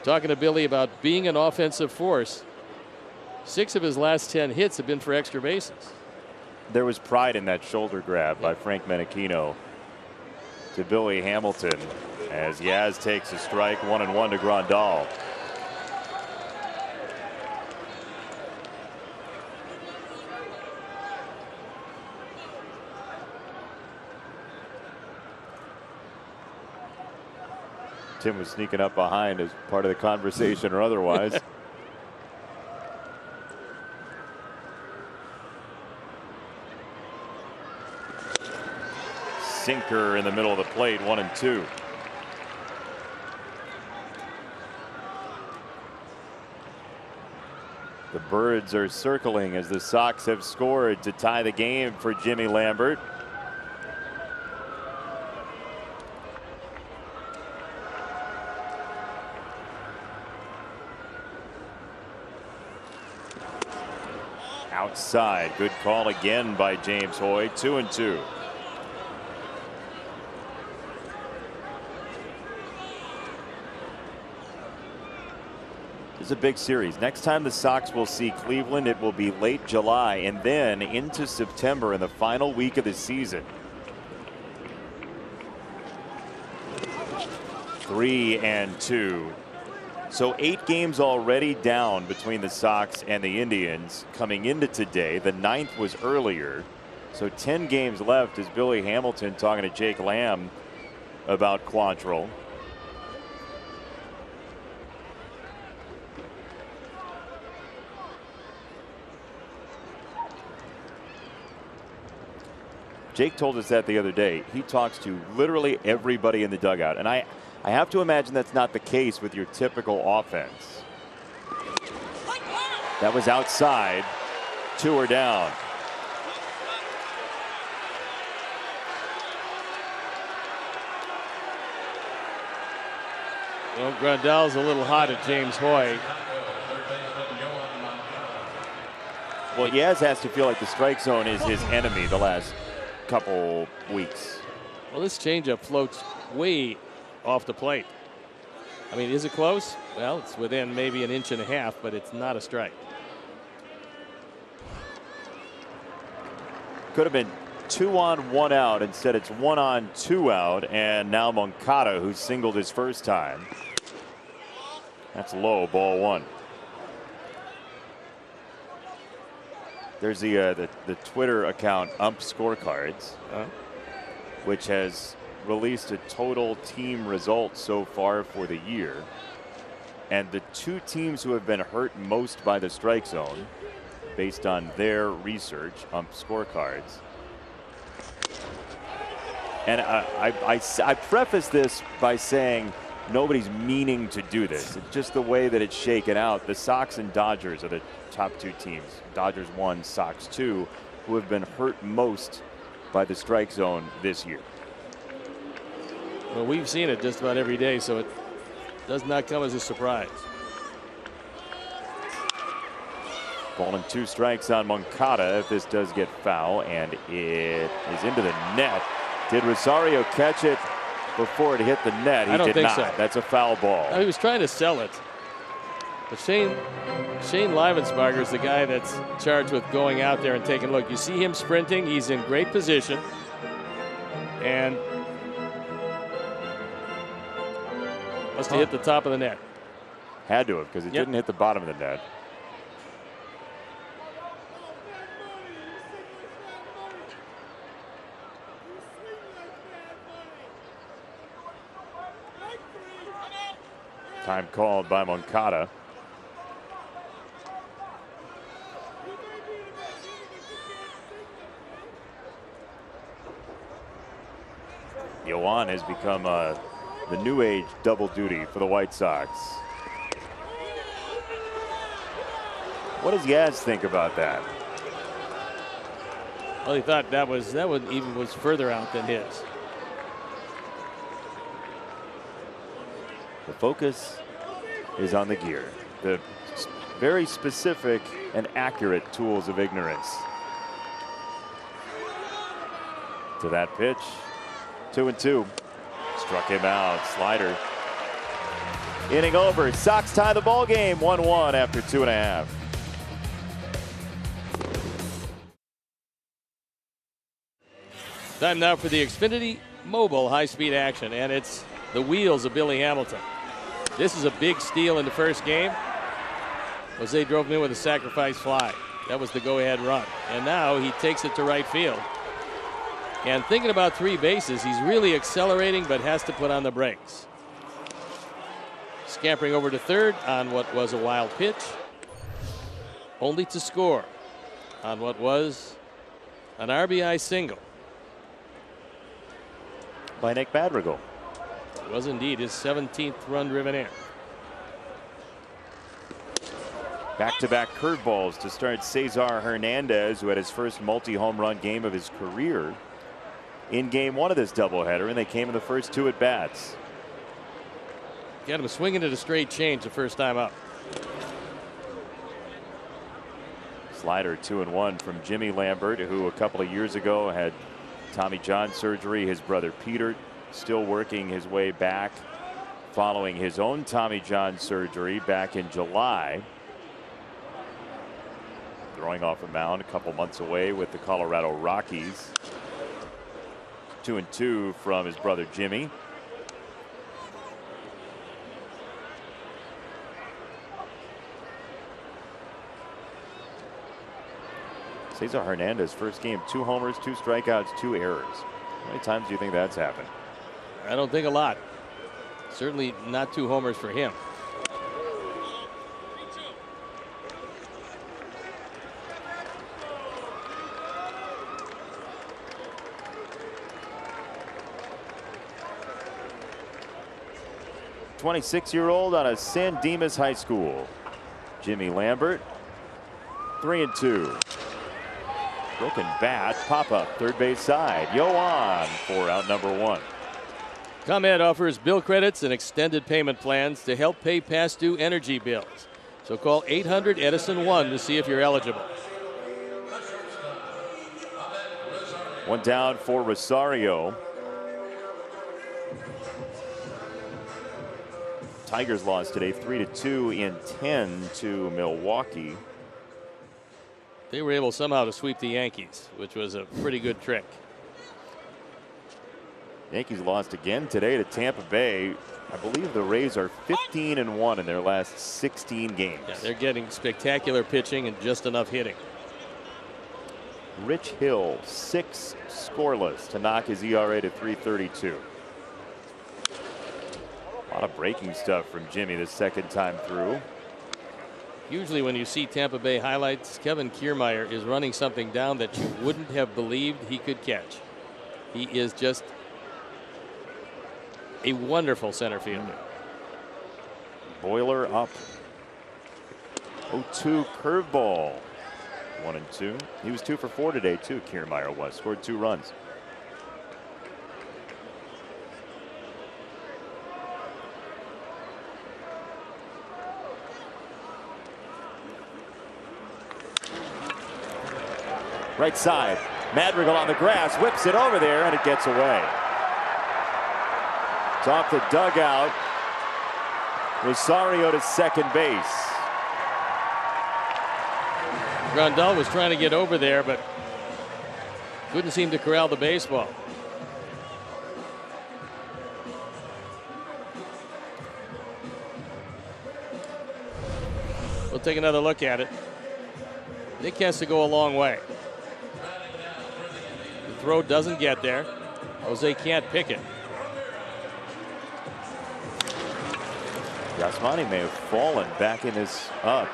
Speaker 3: talking to Billy about being an offensive force, 6 of his last 10 hits have been for extra bases.
Speaker 2: There was pride in that shoulder grab by Frank Menechino to Billy Hamilton as Yaz takes a strike, 1-1 to Grandal. Tim was sneaking up behind as part of the conversation or otherwise. Sinker in the middle of the plate, 1-2. The birds are circling as the Sox have scored to tie the game for Jimmy Lambert. Outside, good call again by James Hoy, 2-2. This is a big series. Next time the Sox will see Cleveland, it will be late July and then into September in the final week of the season. 3-2. So 8 games already down between the Sox and the Indians coming into today. The 9th was earlier. So 10 games left as Billy Hamilton talking to Jake Lamb about Quantrill. Jake told us that the other day. He talks to literally everybody in the dugout. And I have to imagine that's not the case with your typical offense. That was outside. 2 are down.
Speaker 3: Well, Grandal's a little hot at James Hoy.
Speaker 2: Well, Yaz has to feel like the strike zone is his enemy the last couple weeks.
Speaker 3: Well, this changeup floats way off the plate. I mean, is it close? Well, it's within maybe an inch and a half, but it's not a strike.
Speaker 2: Could have been 2 on 1 out. Instead, it's 1 on 2 out. And now Moncada, who singled his first time. That's low, ball 1. There's the Twitter account Ump Scorecards, which has released a total team result so far for the year. And the 2 teams who have been hurt most by the strike zone, based on their research, Ump Scorecards. And I preface this by saying nobody's meaning to do this. It's just the way that it's shaken out. The Sox and Dodgers are the top two teams. Dodgers 1, Sox 2, who have been hurt most by the strike zone this year.
Speaker 3: Well, we've seen it just about every day, so it does not come as a surprise.
Speaker 2: Ball and 2 strikes on Moncada if this does get foul, and it is into the net. Did Rosario catch it before it hit the net? He
Speaker 3: I don't
Speaker 2: did
Speaker 3: think
Speaker 2: not.
Speaker 3: so.
Speaker 2: That's a foul ball.
Speaker 3: He was trying to sell it. But Shane Livensparger is the guy that's charged with going out there and taking a look. You see him sprinting. He's in great position. And must have hit the top of the net.
Speaker 2: Had to have, because it didn't hit the bottom of the net. Time called by Moncada. Yoan has become the new age double duty for the White Sox. What does Yaz think about that?
Speaker 3: Well, he thought that one even was further out than his.
Speaker 2: The focus is on the gear. The very specific and accurate tools of ignorance. To that pitch. 2-2. Struck him out. Slider. Inning over. Sox tie the ball game 1-1 after 2.5.
Speaker 3: Time now for the Xfinity Mobile high-speed action, and it's the wheels of Billy Hamilton. This is a big steal in the first game. Jose drove him in with a sacrifice fly. That was the go-ahead run. And now he takes it to right field. And thinking about 3 bases, he's really accelerating but has to put on the brakes. Scampering over to third on what was a wild pitch. Only to score on what was an RBI single
Speaker 2: by Nick Madrigal.
Speaker 3: It was indeed his 17th run driven in.
Speaker 2: Back-to-back curveballs to start Cesar Hernandez, who had his first multi-home run game of his career in game 1 of this doubleheader, and they came in the first 2 at-bats.
Speaker 3: Got him swinging at a straight change the first time up.
Speaker 2: Slider 2-1 from Jimmy Lambert, who a couple of years ago had Tommy John surgery. His brother Peter still working his way back following his own Tommy John surgery back in July. Throwing off a mound a couple months away with the Colorado Rockies. 2-2 from his brother Jimmy. Cesar Hernandez, first game, 2 homers, 2 strikeouts, 2 errors. How many times do you think that's happened?
Speaker 3: I don't think a lot. Certainly not 2 homers for him.
Speaker 2: .26-year-old out of San Dimas High School, Jimmy Lambert, 3-2. Broken bat, pop up, third base side. Yoan for out number 1.
Speaker 3: ComEd offers bill credits and extended payment plans to help pay past due energy bills. So call 800 Edison 1 to see if you're eligible.
Speaker 2: One down for Rosario. Tigers lost today 3-2 in 10 to Milwaukee.
Speaker 3: They were able somehow to sweep the Yankees, which was a pretty good trick.
Speaker 2: Yankees lost again today to Tampa Bay. I believe the Rays are 15-1 in their last 16 games.
Speaker 3: Yeah, they're getting spectacular pitching and just enough hitting.
Speaker 2: Rich Hill, 6 scoreless to knock his ERA to 3.32. A lot of breaking stuff from Jimmy the second time through.
Speaker 3: Usually when you see Tampa Bay highlights, Kevin Kiermaier is running something down that you wouldn't have believed he could catch. He is just a wonderful center fielder.
Speaker 2: Boiler up. 0-2 curveball. 1-2. He was 2 for 4 today too. Kiermaier was, scored 2 runs. Right side. Madrigal on the grass, whips it over there, and it gets away. It's off the dugout. Rosario to second base.
Speaker 3: Grandal was trying to get over there, but couldn't seem to corral the baseball. We'll take another look at it. Nick has to go a long way. The throw doesn't get there. Jose can't pick it.
Speaker 2: Yasmani may have fallen, backing this up.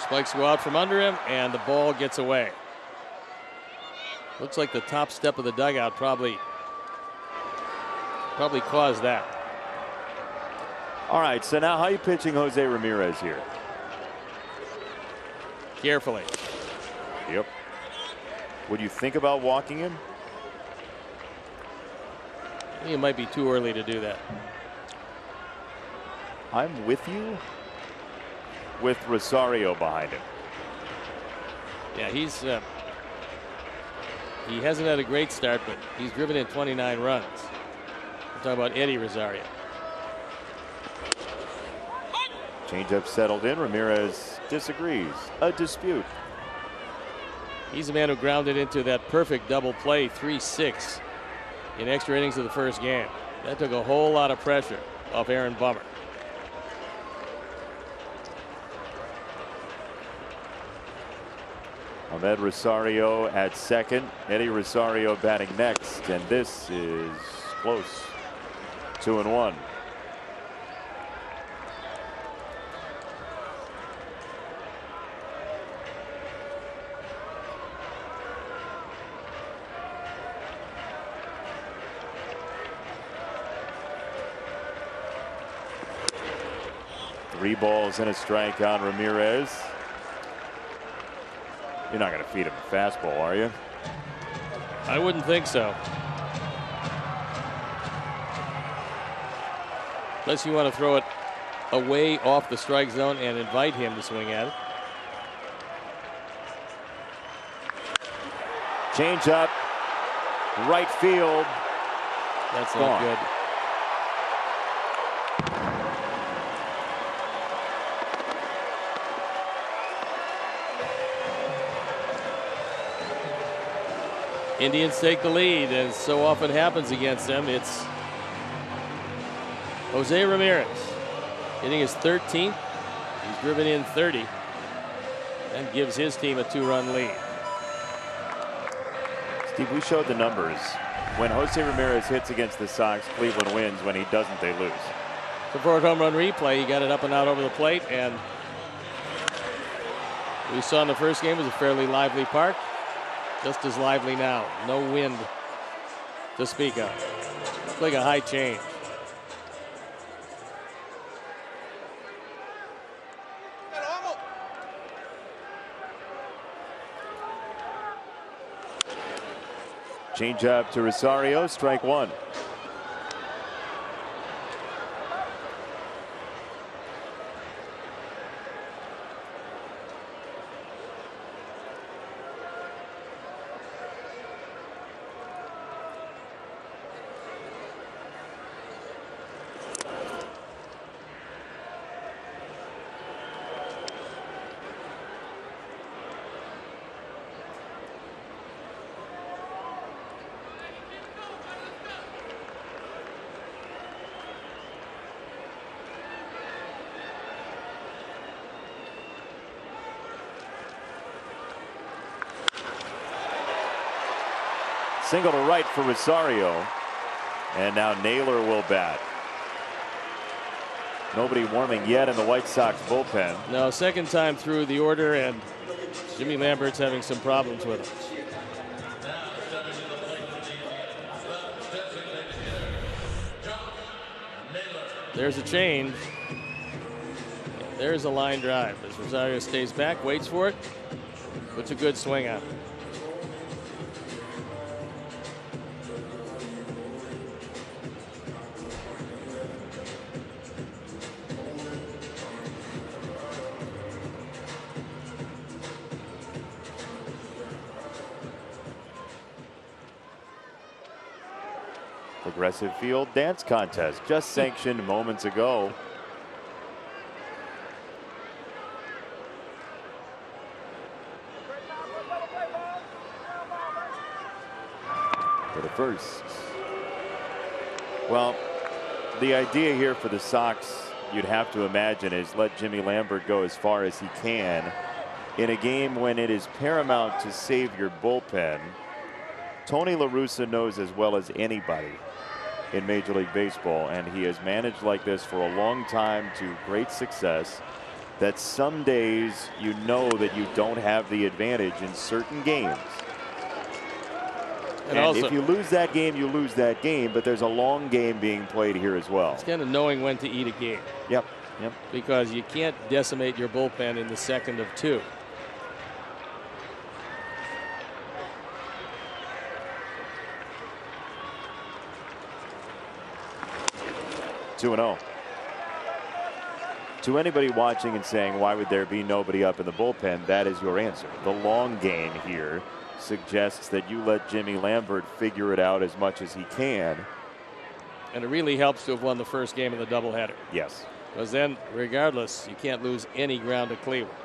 Speaker 3: Spikes go out from under him, and the ball gets away. Looks like the top step of the dugout probably caused that.
Speaker 2: All right, so now how are you pitching Jose Ramirez here?
Speaker 3: Carefully.
Speaker 2: Yep. Would you think about walking him?
Speaker 3: I think it might be too early to do that.
Speaker 2: I'm with you with Rosario behind him.
Speaker 3: Yeah, he hasn't had a great start, but he's driven in 29 runs. We're talking about Eddie Rosario.
Speaker 2: Changeup settled in. Ramirez disagrees. A dispute.
Speaker 3: He's the man who grounded into that perfect double play, 3-6 in extra innings of the first game. That took a whole lot of pressure off Aaron Bummer.
Speaker 2: Ahmed Rosario at second. Eddie Rosario batting next, and this is close. 2-1. Three balls and a strike on Ramirez. You're not going to feed him a fastball, are you?
Speaker 3: I wouldn't think so. Unless you want to throw it away off the strike zone and invite him to swing at it.
Speaker 2: Change up, right field.
Speaker 3: That's not good. Indians take the lead, as so often happens against them. It's Jose Ramirez hitting his 13th. He's driven in 30 and gives his team a 2-run lead.
Speaker 2: Steve, we showed the numbers. When Jose Ramirez hits against the Sox, Cleveland wins. When he doesn't, they lose.
Speaker 3: So for a home run replay, he got it up and out over the plate, and we saw in the first game it was a fairly lively park. Just as lively now. No wind to speak of. Looks like a high change.
Speaker 2: Change up to Rosario, strike one. Single to right for Rosario. And now Naylor will bat. Nobody warming yet in the White Sox bullpen.
Speaker 3: No, second time through the order, and Jimmy Lambert's having some problems with him. There's a change. There's a line drive as Rosario stays back, waits for it, puts a good swing on it.
Speaker 2: Progressive Field dance contest just sanctioned moments ago. For the first. Well, the idea here for the Sox, you'd have to imagine, is let Jimmy Lambert go as far as he can in a game when it is paramount to save your bullpen. Tony La Russa knows as well as anybody in Major League Baseball, and he has managed like this for a long time to great success, that some days you know that you don't have the advantage in certain games. And
Speaker 3: also,
Speaker 2: if you lose that game, you lose that game, but there's a long game being played here as well.
Speaker 3: It's kind of knowing when to eat a game.
Speaker 2: Yep.
Speaker 3: Because you can't decimate your bullpen in the second of 2.
Speaker 2: Two and 0. To anybody watching and saying, why would there be nobody up in the bullpen? That is your answer. The long game here suggests that you let Jimmy Lambert figure it out as much as he can.
Speaker 3: And it really helps to have won the first game of the doubleheader.
Speaker 2: Yes.
Speaker 3: Because then, regardless, you can't lose any ground to Cleveland.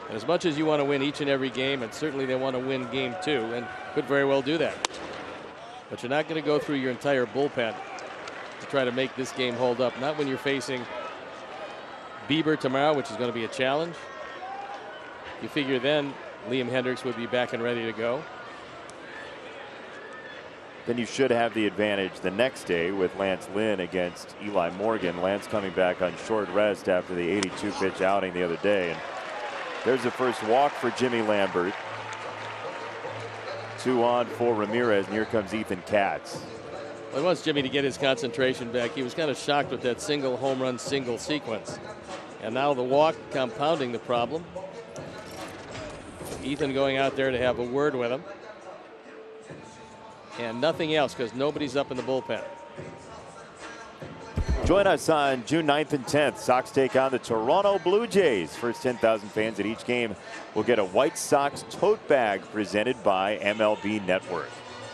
Speaker 3: And as much as you want to win each and every game, and certainly they want to win game 2, and could very well do that. But you're not going to go through your entire bullpen to try to make this game hold up. Not when you're facing Bieber tomorrow, which is going to be a challenge. You figure then Liam Hendriks would be back and ready to go.
Speaker 2: Then you should have the advantage the next day with Lance Lynn against Eli Morgan. Lance coming back on short rest after the 82 pitch outing the other day. And there's the first walk for Jimmy Lambert. 2 on for Ramirez, and here comes Ethan Katz.
Speaker 3: Well, he wants Jimmy to get his concentration back. He was kind of shocked with that single home run single sequence. And now the walk compounding the problem. Ethan going out there to have a word with him. And nothing else, because nobody's up in the bullpen.
Speaker 2: Join us on June 9th and 10th. Sox take on the Toronto Blue Jays. First 10,000 fans at each game will get a White Sox tote bag presented by MLB Network.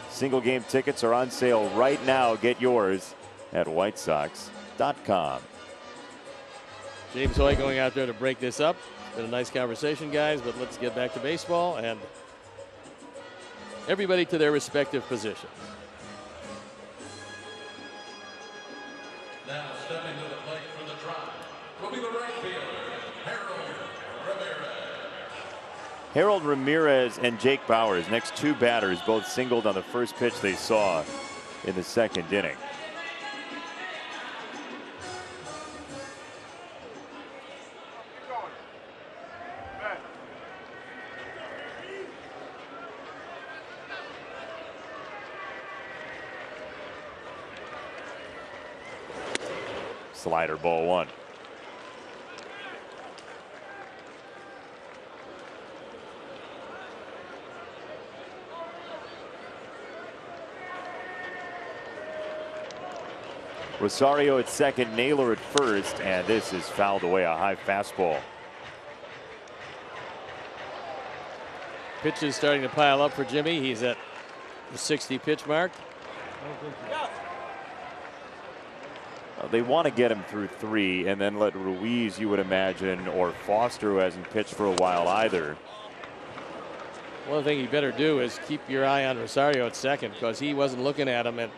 Speaker 2: Single game tickets are on sale right now. Get yours at whitesox.com.
Speaker 3: James Hoy going out there to break this up. Been a nice conversation, guys, but let's get back to baseball and everybody to their respective positions.
Speaker 4: Now stepping to the plate for the Tribe will be the right fielder, Harold Ramirez.
Speaker 2: Harold Ramirez and Jake Bauers, next 2 batters, both singled on the first pitch they saw in the second inning. Slider, ball 1. Rosario at second, Naylor at first, and this is fouled away, a high fastball.
Speaker 3: Pitches starting to pile up for Jimmy. He's at the 60 pitch mark.
Speaker 2: They want to get him through 3 and then let Ruiz, you would imagine, or Foster, who hasn't pitched for a while either.
Speaker 3: One thing you better do is keep your eye on Rosario at second, because he wasn't looking at him and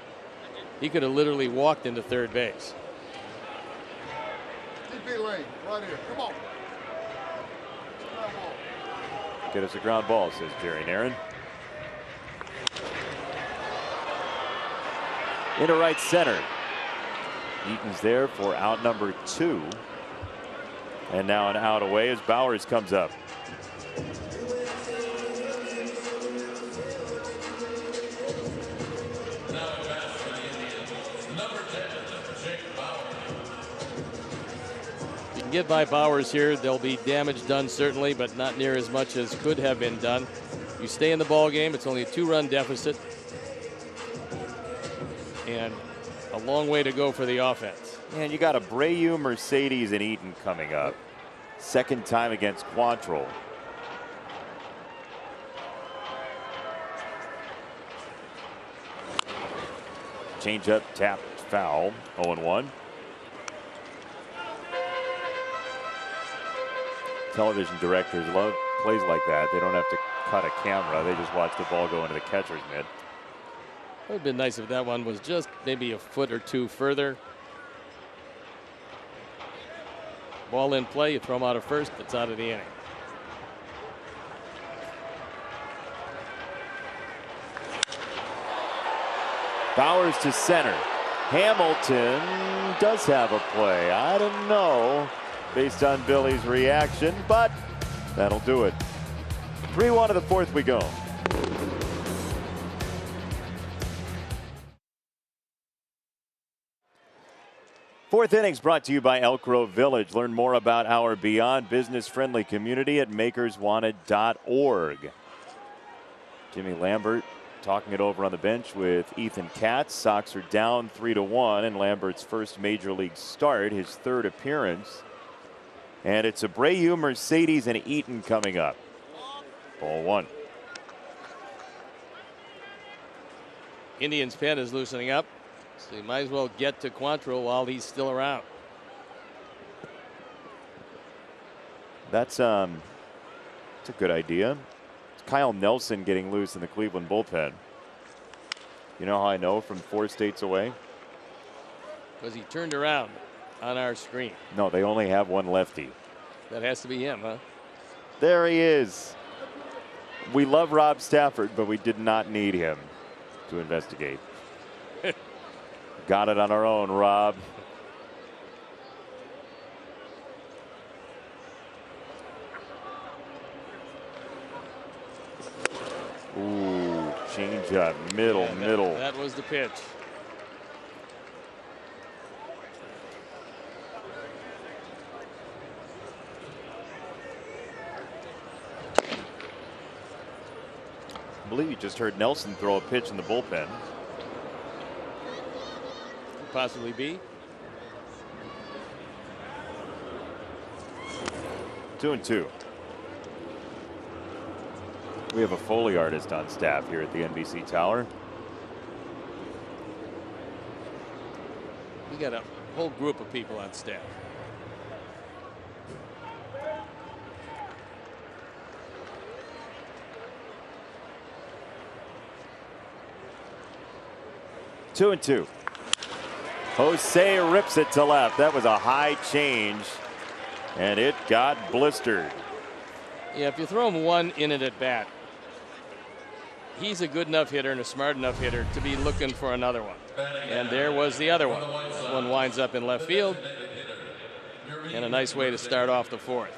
Speaker 3: he could have literally walked into third base.
Speaker 6: DP lane, right here. Come on.
Speaker 2: Get us a ground ball, says Jerry Narron. Into right center. Eaton's there for out number 2. And now an out away as Bauers comes up.
Speaker 4: Now at bat for the Indians, number 10, Jake Bauers.
Speaker 3: get by Bowers here. There'll be damage done certainly, but not near as much as could have been done. You stay in the ball game. It's only a 2-run deficit, and a long way to go for the offense.
Speaker 2: And you got Abreu, Mercedes, and Eaton coming up. Second time against Quantrill. Changeup, tapped, foul. 0-1. Television directors love plays like that. They don't have to cut a camera. They just watch the ball go into the catcher's mitt.
Speaker 3: It would have been nice if that one was just maybe a foot or two further. Ball in play, you throw him out of first, it's out of the inning.
Speaker 2: Bowers to center. Hamilton does have a play. I don't know based on Billy's reaction, but that'll do it. 3-1 to the fourth we go. Fourth innings brought to you by Elk Grove Village. Learn more about our Beyond business-friendly community at makerswanted.org. Jimmy Lambert talking it over on the bench with Ethan Katz. Sox are down 3-1 in Lambert's first major league start, his third appearance. And it's Abreu, Mercedes, and Eaton coming up. Ball one.
Speaker 3: Indians' pen is loosening up, so you might as well get to Quantrill while he's still around.
Speaker 2: That's a good idea. It's Kyle Nelson getting loose in the Cleveland bullpen. You know how I know from 4 states away?
Speaker 3: Because he turned around on our screen.
Speaker 2: No, they only have one lefty.
Speaker 3: That has to be him, huh?
Speaker 2: There he is. We love Rob Stafford, but we did not need him to investigate. Got it on our own, Rob. Ooh, change up, middle.
Speaker 3: That was the pitch.
Speaker 2: I believe you just heard Nelson throw a pitch in the bullpen.
Speaker 3: Could possibly be.
Speaker 2: 2-2. We have a Foley artist on staff here at the NBC Tower.
Speaker 3: We got a whole group of people on staff.
Speaker 2: Two and two. Jose rips it to left. That was a high change, and it got blistered.
Speaker 3: Yeah, if you throw him one inning at bat, he's a good enough hitter and a smart enough hitter to be looking for another one. And there was the other one. That one winds up in left field, and a nice way to start off the fourth.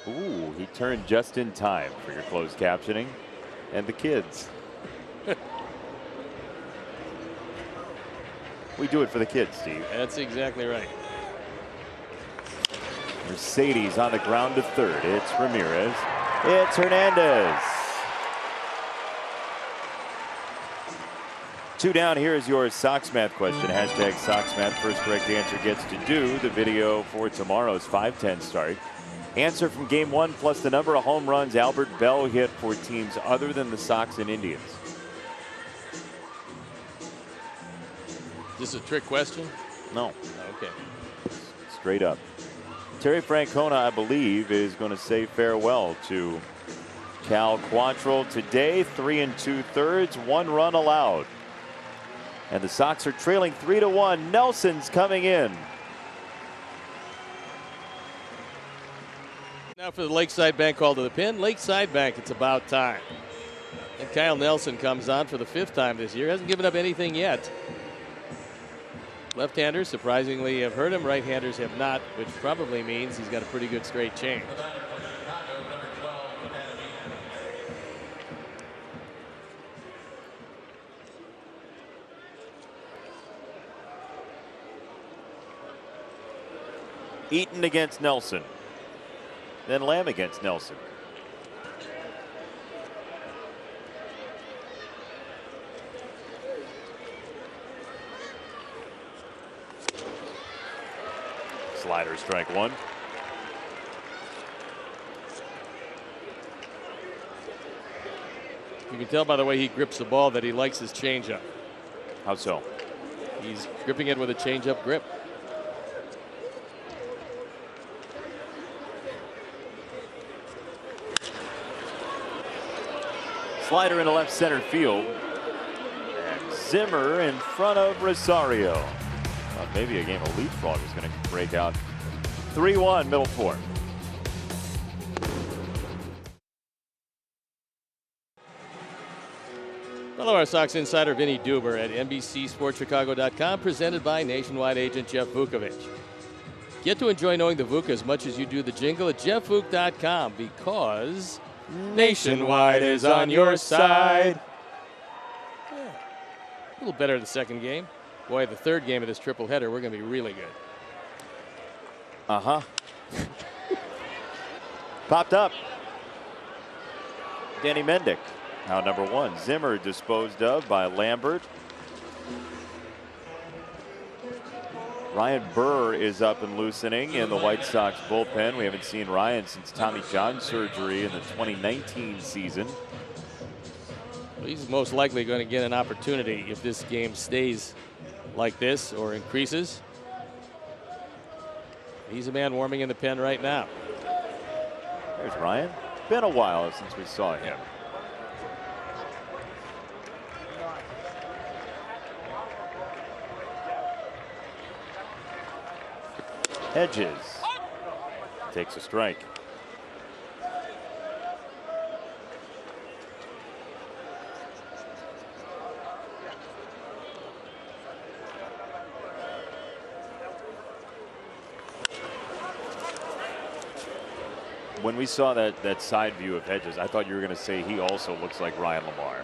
Speaker 2: Ooh, he turned just in time for your closed captioning and the kids. We do it for the kids, Steve.
Speaker 3: That's exactly right.
Speaker 2: Mercedes on the ground to third. It's Ramirez. It's Hernandez. 2 down. Here is your Sox Math question. Hashtag Sox Math. First correct answer gets to do the video for tomorrow's 5:10 start. Answer from game 1 plus the number of home runs Albert Bell hit for teams other than the Sox and Indians.
Speaker 3: This is a trick question?
Speaker 2: No.
Speaker 3: Okay.
Speaker 2: Straight up. Terry Francona, I believe, is going to say farewell to Cal Quantrill today. 3 2/3, 1 run allowed. And the Sox are trailing 3-1. Nelson's coming in.
Speaker 3: Now for the Lakeside Bank call to the pin. Lakeside Bank, it's about time. And Kyle Nelson comes on for the 5th time this year. Hasn't given up anything yet. Left-handers surprisingly have hurt him. Right-handers have not, which probably means he's got a pretty good straight change.
Speaker 2: Eaton against Nelson. Then Lamb against Nelson. Slider, strike one.
Speaker 3: You can tell by the way he grips the ball that he likes his changeup.
Speaker 2: How so?
Speaker 3: He's gripping it with a changeup grip.
Speaker 2: Slider into left center field. And Zimmer in front of Rosario. Well, maybe a game of leapfrog is going to break out. 3-1, middle fourth.
Speaker 3: Follow our Sox insider Vinny Duber at NBCSportsChicago.com, presented by nationwide agent Jeff Vukovich. Get to enjoy knowing the Vuka as much as you do the jingle at JeffVuk.com, because nationwide is on your side. Yeah. A little better the second game. Boy, the third game of this triple header, we're going to be really good.
Speaker 2: Uh-huh. Popped up. Danny Mendick, now number one. Zimmer disposed of by Lambert. Ryan Burr is up and loosening in the White Sox bullpen. We haven't seen Ryan since Tommy John surgery in the 2019 season.
Speaker 3: Well, he's most likely going to get an opportunity if this game stays like this or increases. He's a man warming in the pen right now.
Speaker 2: There's Ryan. Been a while since we saw him. Hedges takes a strike. When we saw that side view of Hedges, I thought you were going to say he also looks like Ryan Lamar.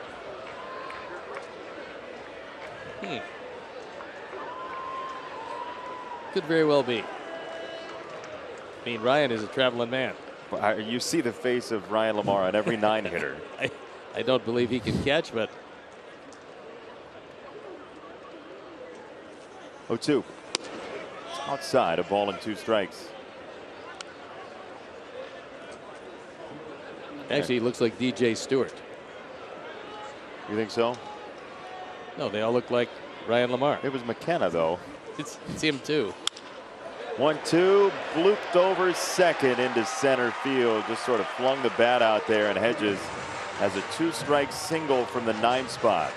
Speaker 3: Could very well be. I mean, Ryan is a traveling man.
Speaker 2: You see the face of Ryan Lamar on every nine hitter.
Speaker 3: I don't believe he can catch, but
Speaker 2: 0-2. Outside, a ball and two strikes.
Speaker 3: Actually, he looks like DJ Stewart.
Speaker 2: You think so?
Speaker 3: No, they all look like Ryan Lamar.
Speaker 2: It was McKenna, though.
Speaker 3: It's him, too.
Speaker 2: 1-2, blooped over second into center field. Just sort of flung the bat out there, and Hedges has a two-strike single from the 9 spot.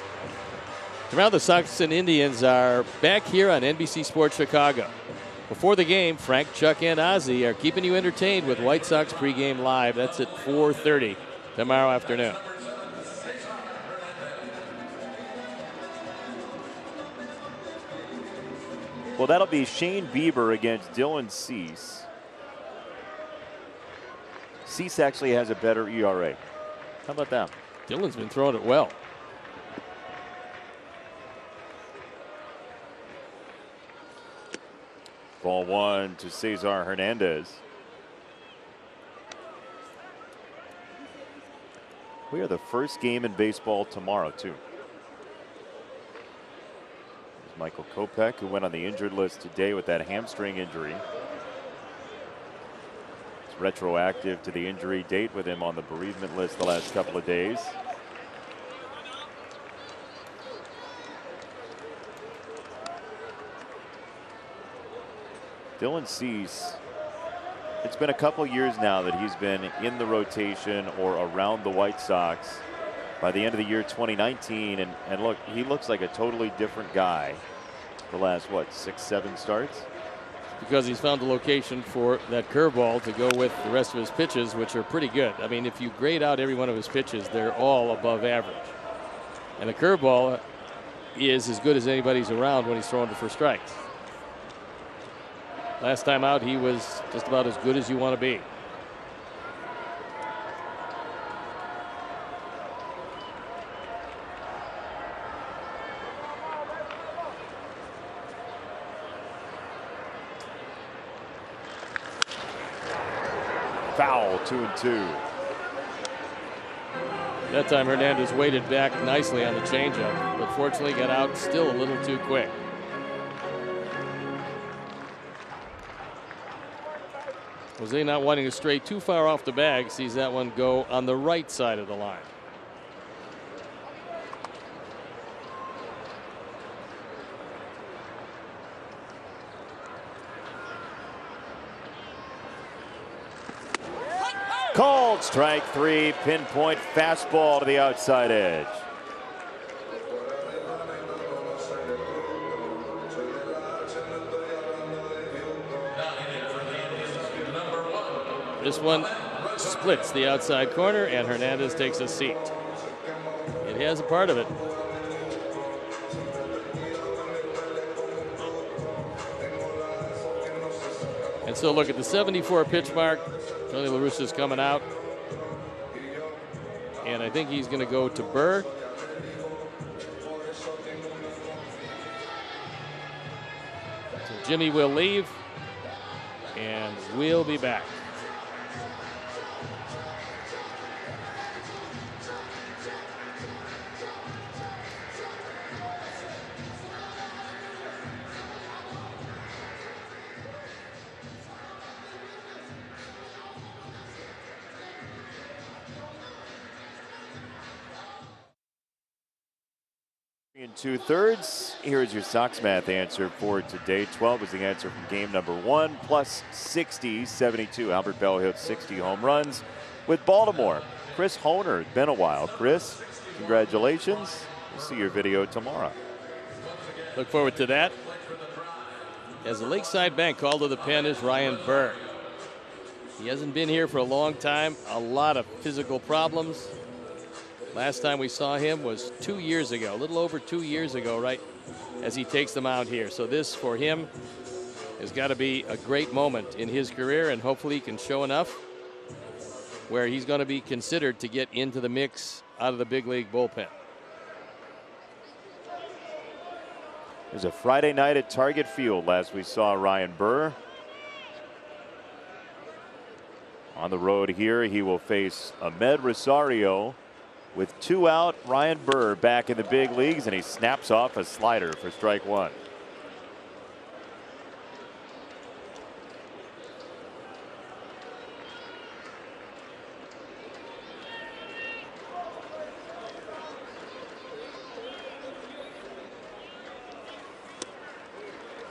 Speaker 3: Tomorrow, the Sox and Indians are back here on NBC Sports Chicago. Before the game, Frank, Chuck, and Ozzie are keeping you entertained with White Sox pregame live. That's at 4:30 tomorrow afternoon.
Speaker 2: Well, that'll be Shane Bieber against Dylan Cease. Cease actually has a better ERA. How about that?
Speaker 3: Dylan's been throwing it well.
Speaker 2: Ball one to Cesar Hernandez. We are the first game in baseball tomorrow, too. There's Michael Kopech, who went on the injured list today with that hamstring injury. It's retroactive to the injury date with him on the bereavement list the last couple of days. Dylan Cease, it's been a couple years now that he's been in the rotation or around the White Sox. By the end of the year 2019, and look, he looks like a totally different guy the last, what, 6-7 starts?
Speaker 3: Because he's found a location for that curveball to go with the rest of his pitches, which are pretty good. I mean, if you grade out every one of his pitches, they're all above average. And the curveball is as good as anybody's around when he's throwing it for strikes. Last time out, he was just about as good as you want to be.
Speaker 2: foul, 2-2.
Speaker 3: That time Hernandez waited back nicely on the changeup, but fortunately got out still a little too quick. Jose not wanting to stray too far off the bag, sees that one go on the right side of the line.
Speaker 2: Called strike 3, pinpoint fastball to the outside edge.
Speaker 3: This one splits the outside corner, and Hernandez takes a seat. It has a part of it. And so look at the 74 pitch mark. Tony La Russa is coming out. And I think he's going to go to Burr. So Jimmy will leave. And we'll be back.
Speaker 2: In 2/3, here's your Sox math answer for today. 12 was the answer from game number 1, plus 60, 72. Albert Bell hit 60 home runs with Baltimore. Chris Honer, it's been a while. Chris, congratulations. We'll see your video tomorrow.
Speaker 3: Look forward to that. As the Lakeside Bank call to the pen is Ryan Burr. He hasn't been here for a long time. A lot of physical problems. Last time we saw him was 2 years ago, a little over 2 years ago, right as he takes them out here. So this for him has got to be a great moment in his career, and hopefully he can show enough where he's going to be considered to get into the mix out of the big league bullpen.
Speaker 2: It was a Friday night at Target Field last we saw Ryan Burr. On the road here, he will face Ahmed Rosario. With 2 out, Ryan Burr back in the big leagues, and he snaps off a slider for strike 1.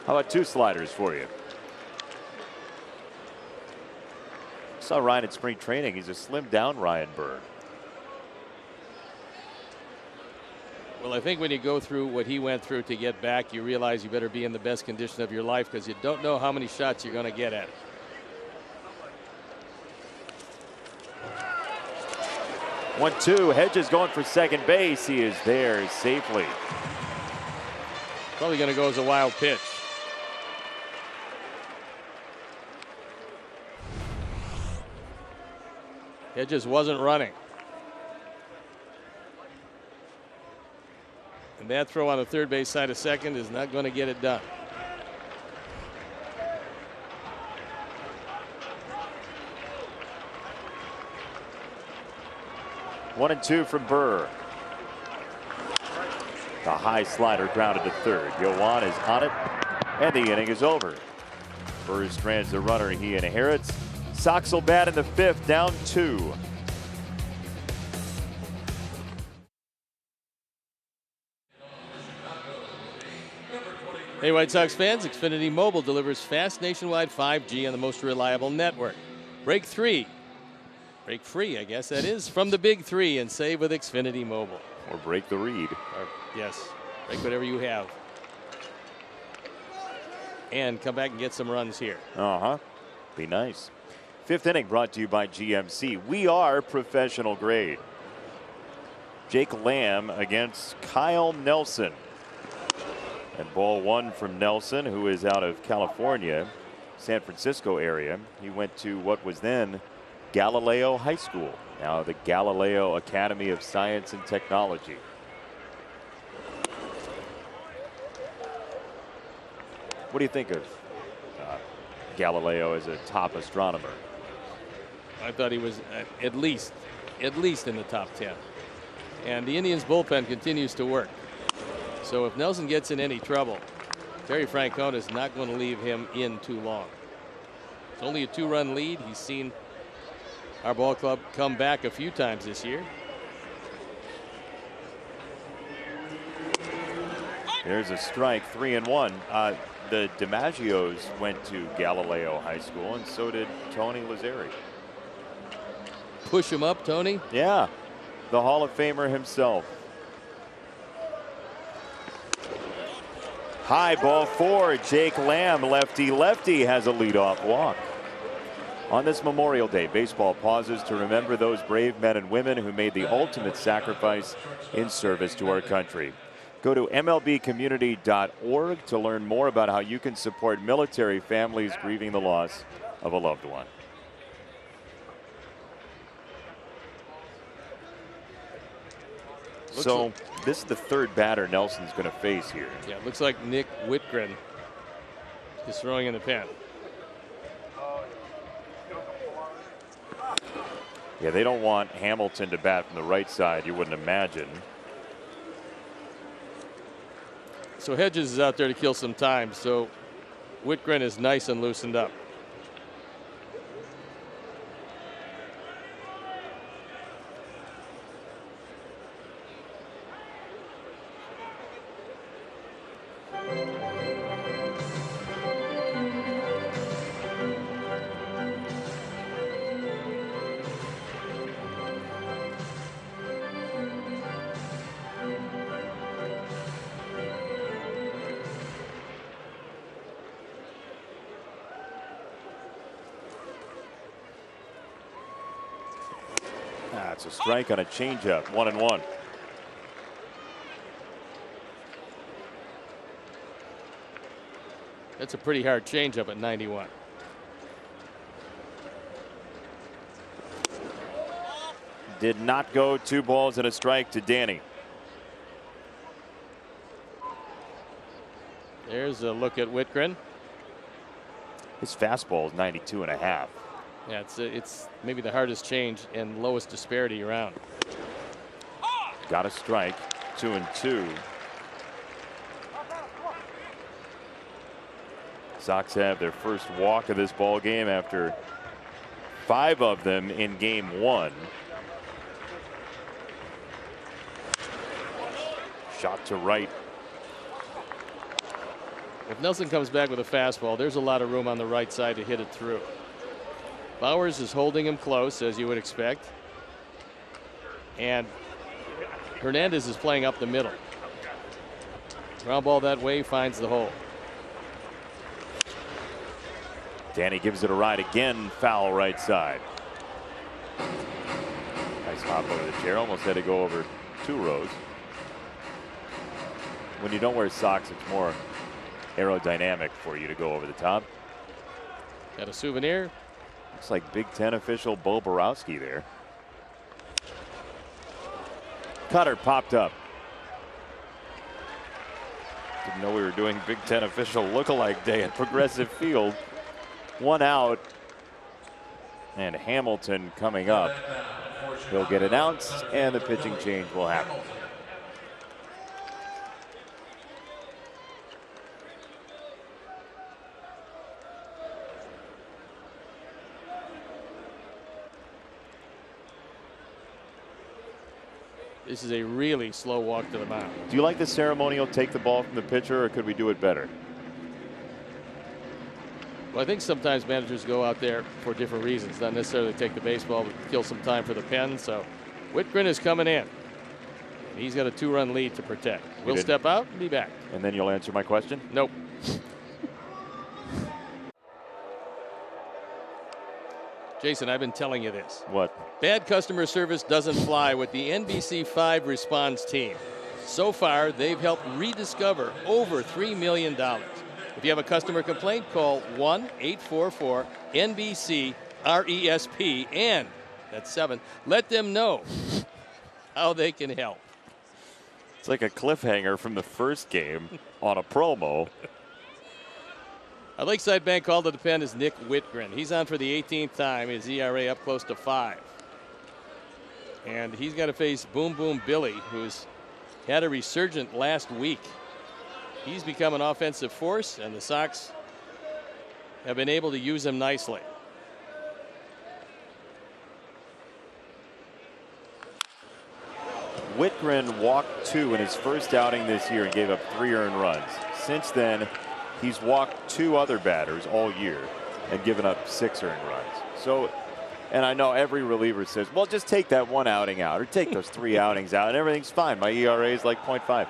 Speaker 2: How about 2 sliders for you? Saw Ryan at spring training. He's a slimmed down Ryan Burr.
Speaker 3: Well, I think when you go through what he went through to get back, you realize you better be in the best condition of your life because you don't know how many shots you're going to get at it.
Speaker 2: One, 2. Hedges going for second base. He is there safely.
Speaker 3: Probably going to go as a wild pitch. Hedges wasn't running. And that throw on the third base side of second is not going to get it done.
Speaker 2: One and 2 from Burr. The high slider grounded to third. Yoan is on it, and the inning is over. Burr strands the runner he inherits. Sox will bat in the 5th, down 2.
Speaker 3: Hey, White Sox fans, Xfinity Mobile delivers fast nationwide 5G on the most reliable network. Break free, I guess that is, from the big 3 and save with Xfinity Mobile.
Speaker 2: Or break the read.
Speaker 3: Yes, break whatever you have. And come back and get some runs here.
Speaker 2: Be nice. 5th inning brought to you by GMC. We are professional grade. Jake Lamb against Kyle Nelson. And ball 1 from Nelson, who is out of California, San Francisco area. He went to what was then Galileo High School, now the Galileo Academy of Science and Technology. What do you think of Galileo as a top astronomer?
Speaker 3: I thought he was at least in the top 10. And the Indians bullpen continues to work. So if Nelson gets in any trouble, Terry Francona is not going to leave him in too long. It's only a 2-run lead. He's seen our ball club come back a few times this year.
Speaker 2: There's a strike, 3-1. The DiMaggios went to Galileo High School, and so did Tony Lazzeri.
Speaker 3: Push him up, Tony.
Speaker 2: Yeah, the Hall of Famer himself. High ball 4. Jake Lamb, lefty, has a leadoff walk. On this Memorial Day, baseball pauses to remember those brave men and women who made the ultimate sacrifice in service to our country. Go to MLBcommunity.org to learn more about how you can support military families grieving the loss of a loved one. So this is the third batter Nelson's going to face here.
Speaker 3: Yeah, it looks like Nick Whitgren is throwing in the pen.
Speaker 2: Yeah, they don't want Hamilton to bat from the right side, you wouldn't imagine.
Speaker 3: So Hedges is out there to kill some time. So Whitgren is nice and loosened up.
Speaker 2: It's a strike on a changeup, 1-1.
Speaker 3: That's a pretty hard changeup at 91.
Speaker 2: Did not go. 2 balls and a strike to Danny.
Speaker 3: There's a look at Whitgren.
Speaker 2: His fastball is 92.5.
Speaker 3: Yeah, it's maybe the hardest change and lowest disparity around.
Speaker 2: Got a strike, 2-2. Sox have their first walk of this ball game after 5 of them in game 1. Shot to right.
Speaker 3: If Nelson comes back with a fastball, there's a lot of room on the right side to hit it through. Bowers is holding him close, as you would expect. And Hernandez is playing up the middle. Ground ball that way finds the hole.
Speaker 2: Danny gives it a ride again, foul right side. Nice hop over the chair, almost had to go over 2 rows. When you don't wear socks, it's more aerodynamic for you to go over the top.
Speaker 3: Got a souvenir.
Speaker 2: Looks like Big Ten official Bo Borowski there. Cutter popped up. Didn't know we were doing Big Ten official lookalike day at Progressive Field. 1 out. And Hamilton coming up. He'll get announced and the pitching change will happen.
Speaker 3: This is a really slow walk to the mound.
Speaker 2: Do you like the ceremonial take the ball from the pitcher, or could we do it better?
Speaker 3: Well, I think sometimes managers go out there for different reasons, not necessarily take the baseball, but kill some time for the pen. So Whitgren is coming in. He's got a 2-run lead to protect. We'll step out and be back.
Speaker 2: And then you'll answer my question?
Speaker 3: Nope. Jason, I've been telling you this.
Speaker 2: What?
Speaker 3: Bad customer service doesn't fly with the NBC5 response team. So far, they've helped rediscover over $3 million. If you have a customer complaint, call 1-844-NBC-RESP, and that's 7. Let them know how they can help.
Speaker 2: It's like a cliffhanger from the first game on a promo.
Speaker 3: Lakeside Bank called to the pen is Nick Whitgren. He's on for the 18th time. His ERA up close to 5. And he's got to face Boom Boom Billy, who's had a resurgent last week. He's become an offensive force, and the Sox have been able to use him nicely.
Speaker 2: Whitgren walked 2 in his first outing this year and gave up 3 earned runs. Since then, he's walked 2 other batters all year and given up 6 earned runs. So, and I know every reliever says, well, just take that 1 outing out or take those 3 outings out and everything's fine. My ERA is like 0.5.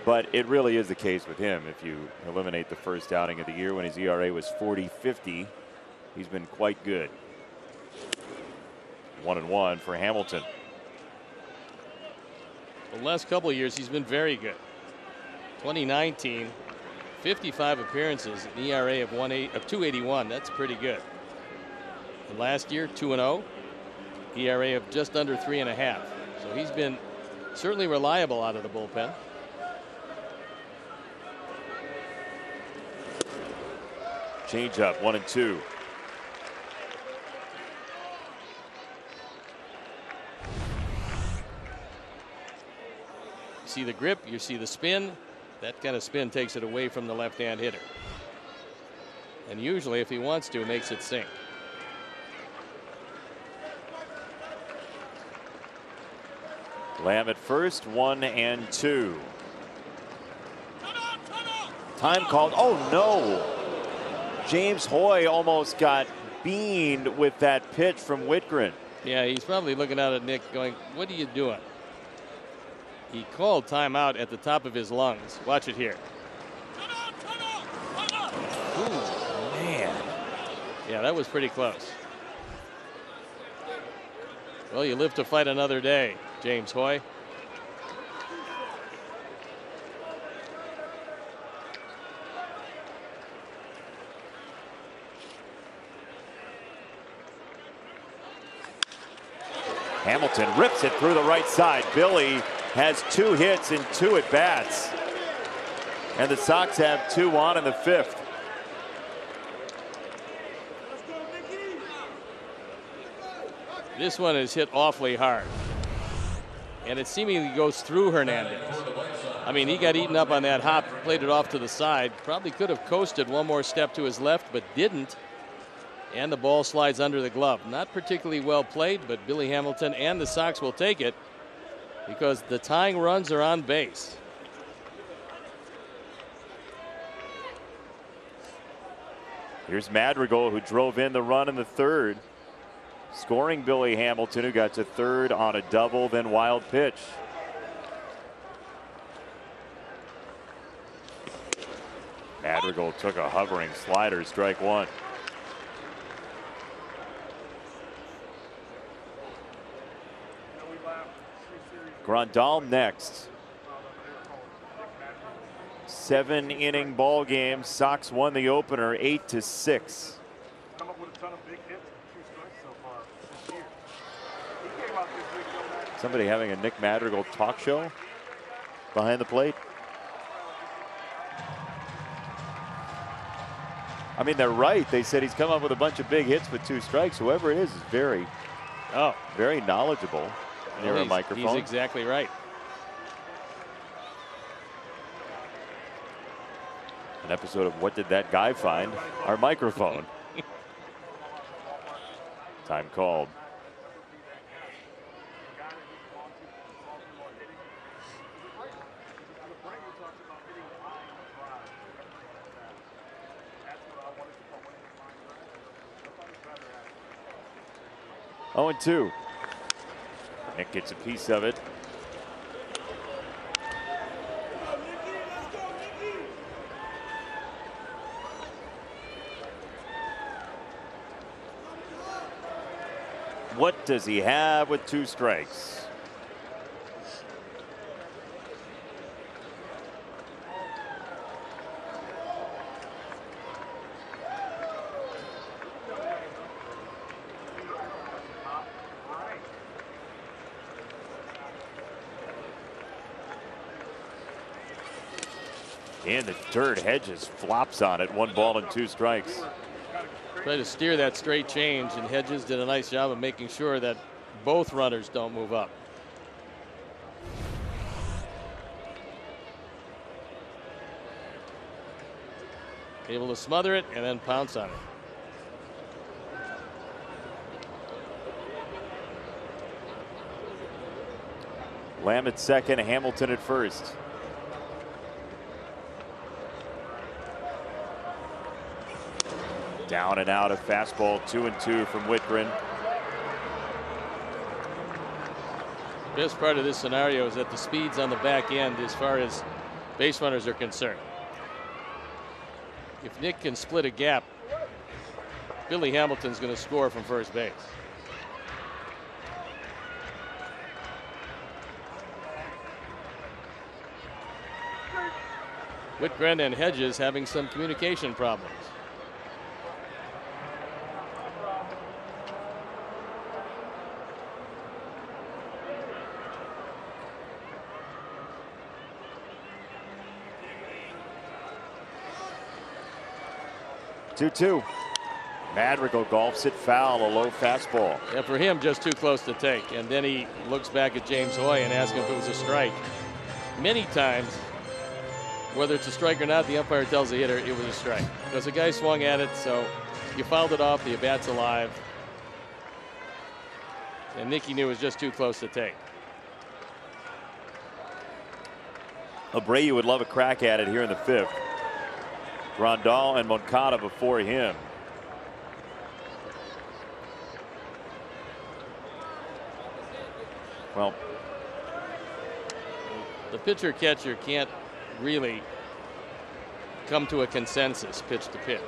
Speaker 2: But it really is the case with him. If you eliminate the first outing of the year when his ERA was 40-50, he's been quite good. 1-1 for Hamilton.
Speaker 3: The last couple of years, he's been very good. 2019, 55 appearances, an ERA of 2.81. That's pretty good. And last year, 2-0, ERA of just under 3.5. So he's been certainly reliable out of the bullpen.
Speaker 2: Change up, 1-2.
Speaker 3: See the grip, you see the spin. That kind of spin takes it away from the left-hand hitter. And usually, if he wants to, makes it sink.
Speaker 2: Lamb at first, 1-2. Time called. Oh no! James Hoy almost got beaned with that pitch from Whitgren.
Speaker 3: Yeah, he's probably looking out at Nick going, what are you doing? He called timeout at the top of his lungs. Watch it here.
Speaker 2: Ooh, man.
Speaker 3: Yeah, that was pretty close. Well, you live to fight another day, James Hoy.
Speaker 2: Hamilton rips it through the right side. Billy has 2 hits and 2 at bats. And the Sox have 2 on in the 5th.
Speaker 3: This one is hit awfully hard. And it seemingly goes through Hernandez. I mean, he got eaten up on that hop, played it off to the side. Probably could have coasted one more step to his left, but didn't. And the ball slides under the glove. Not particularly well played, but Billy Hamilton and the Sox will take it because the tying runs are on base.
Speaker 2: Here's Madrigal, who drove in the run in the 3rd. Scoring Billy Hamilton, who got to 3rd on a double, then wild pitch. Madrigal took a hovering slider, strike 1. Grandal next. 7-inning ball game. Sox won the opener 8-6. Somebody having a Nick Madrigal talk show behind the plate. I mean, they're right. They said he's come up with a bunch of big hits with 2 strikes. Whoever it is very knowledgeable near a microphone.
Speaker 3: He's exactly right.
Speaker 2: An episode of What Did That Guy Find? Our microphone. Time called. Oh, 2. Nick gets a piece of it. What does he have with 2 strikes? In the dirt, Hedges flops on it. 1 ball and 2 strikes.
Speaker 3: Try to steer that straight change, and Hedges did a nice job of making sure that both runners don't move up. Able to smother it and then pounce on it.
Speaker 2: Lamb at second, Hamilton at first. Down and out, a fastball, 2-2 from Whitgren.
Speaker 3: Best part of this scenario is that the speed's on the back end as far as base runners are concerned. If Nick can split a gap, Billy Hamilton's going to score from first base. Whitgren and Hedges having some communication problems.
Speaker 2: Two. Madrigal golfs it foul, a low fastball.
Speaker 3: Yeah, for him, just too close to take. And then he looks back at James Hoy and asks him if it was a strike. Many times, whether it's a strike or not, the umpire tells the hitter it was a strike. Because the guy swung at it, so you fouled it off, the at-bat's alive. And Nicky knew it was just too close to take.
Speaker 2: Abreu would love a crack at it here in the 5th. Grandal and Moncada before him. Well,
Speaker 3: the pitcher catcher can't really come to a consensus pitch to pitch.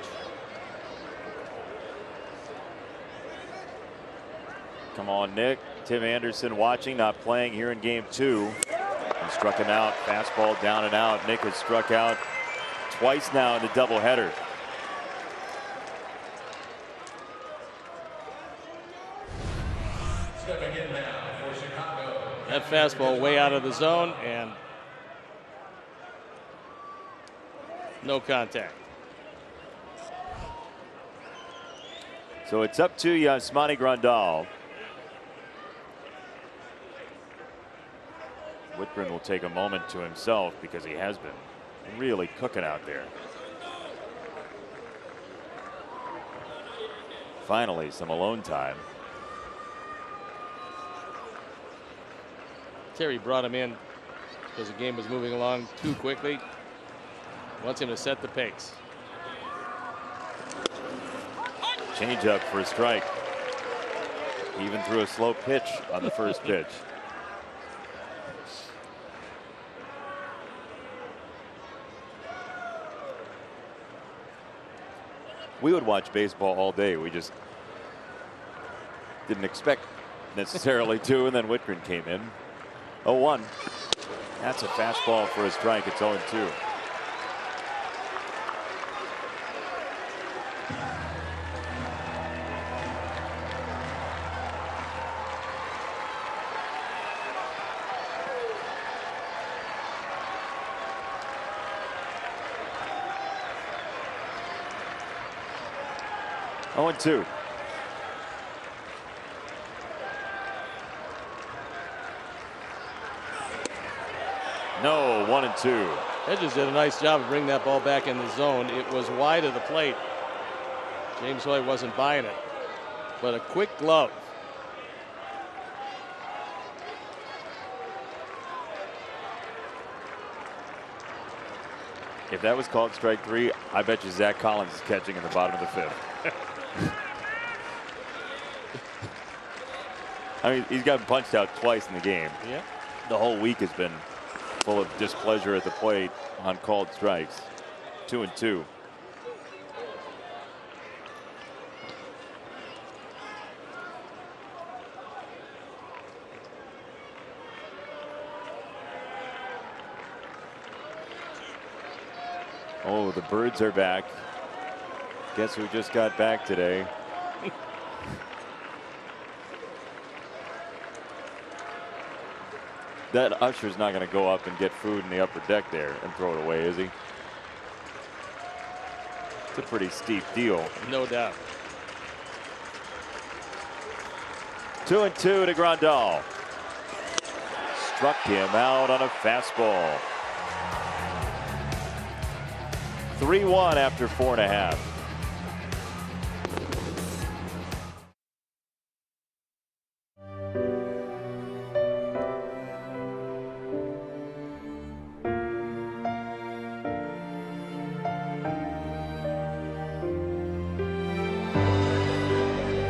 Speaker 2: come on, Nick. Tim Anderson watching, not playing here in game 2. He struck him out, fastball down and out. Nick has struck out twice now in the doubleheader.
Speaker 4: Stepping in now for Chicago.
Speaker 3: That fastball way out of the zone and no contact.
Speaker 2: So it's up to Yasmani Grandal. Whitgren will take a moment to himself because he has been really cooking out there. Finally, some alone time.
Speaker 3: Terry brought him in because the game was moving along too quickly. Wants him to set the pace.
Speaker 2: Change up for a strike. He even threw a slow pitch on the first pitch. We would watch baseball all day. We just didn't expect necessarily to, and then Whitgren came in. 0-1. That's a fastball for a strike. It's 0-2. Oh, and 2. No, 1 and 2.
Speaker 3: Hedges did a nice job of bringing that ball back in the zone. It was wide of the plate. James Hoy wasn't buying it, but a quick glove.
Speaker 2: If that was called strike 3, I bet you Zach Collins is catching in the bottom of the 5th. I mean, he's gotten punched out twice in the game.
Speaker 3: Yeah.
Speaker 2: The whole week has been full of displeasure at the plate on called strikes. 2 and 2. Oh, the Birds are back. Guess who just got back today? That usher's not going to go up and get food in the upper deck there and throw it away, is he? It's a pretty steep deal.
Speaker 3: No doubt.
Speaker 2: 2-2 to Grandal. Struck him out on a fastball. 3-1 after 4.5.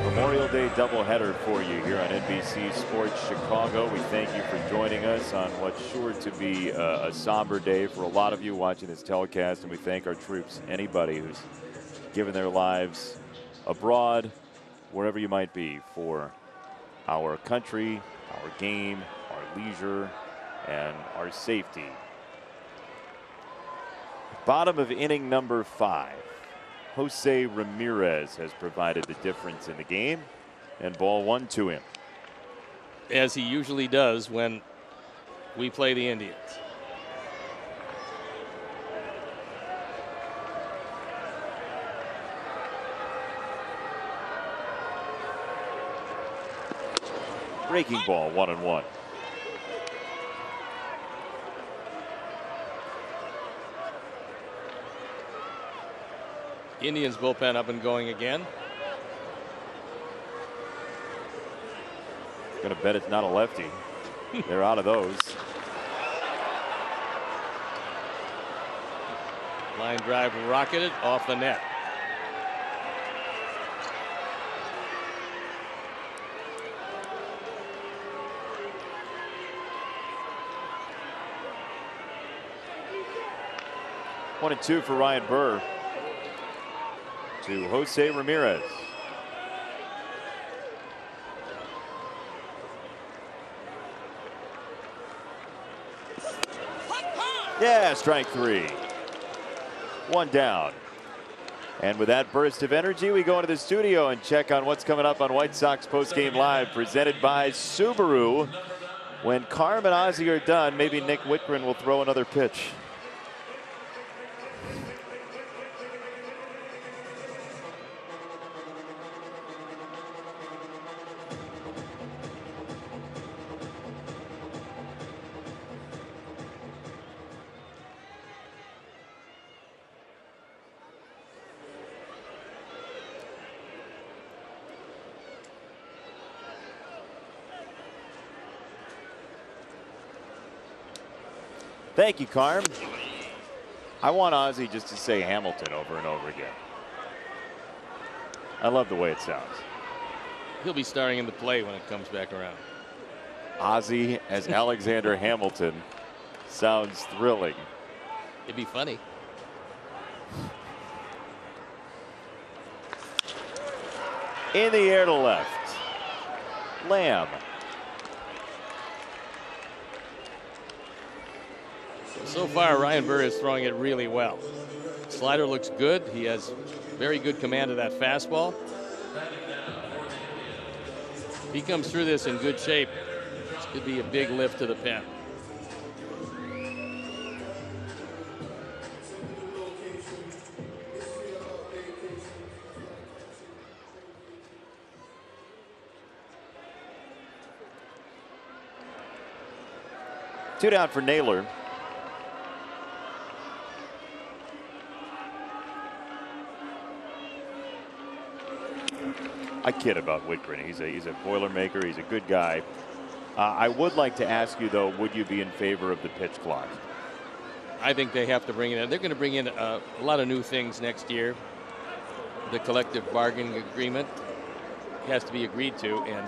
Speaker 2: Memorial Day doubleheader for you here on NBC Sports Chicago. We thank you for joining us on what's sure to be a somber day for a lot of you watching this telecast, and we thank our troops, anybody who's given their lives abroad, wherever you might be, for our country, our game, our leisure, and our safety. Bottom of inning number 5. Jose Ramirez has provided the difference in the game, and ball 1 to him.
Speaker 3: As he usually does when we play the Indians.
Speaker 2: Breaking ball, 1-1.
Speaker 3: Indians bullpen up and going again.
Speaker 2: Gonna bet it's not a lefty. They're out of those.
Speaker 3: Line drive rocketed off the net.
Speaker 2: One and 2 for Ryan Burr. To Jose Ramirez. Yeah, strike 3. 1 down. And with that burst of energy, we go into the studio and check on what's coming up on White Sox Postgame Live, presented by Subaru. When Carm and Ozzie are done, maybe Nick Whitgren will throw another pitch. Thank you, Carm. I want Ozzie just to say Hamilton over and over again. I love the way it sounds.
Speaker 3: He'll be starting in the play when it comes back around.
Speaker 2: Ozzie as Alexander Hamilton sounds thrilling.
Speaker 3: It'd be funny.
Speaker 2: In the air to left. Lamb.
Speaker 3: So far, Ryan Burr is throwing it really well. Slider looks good. He has very good command of that fastball. If he comes through this in good shape, this could be a big lift to the pen.
Speaker 2: Two down for Naylor. I kid about Whitgren. He's a Boilermaker. He's a good guy. I would like to ask you, though, would you be in favor of the pitch clock?
Speaker 3: I think they have to bring it in. They're going to bring in a lot of new things next year. The collective bargaining agreement has to be agreed to, and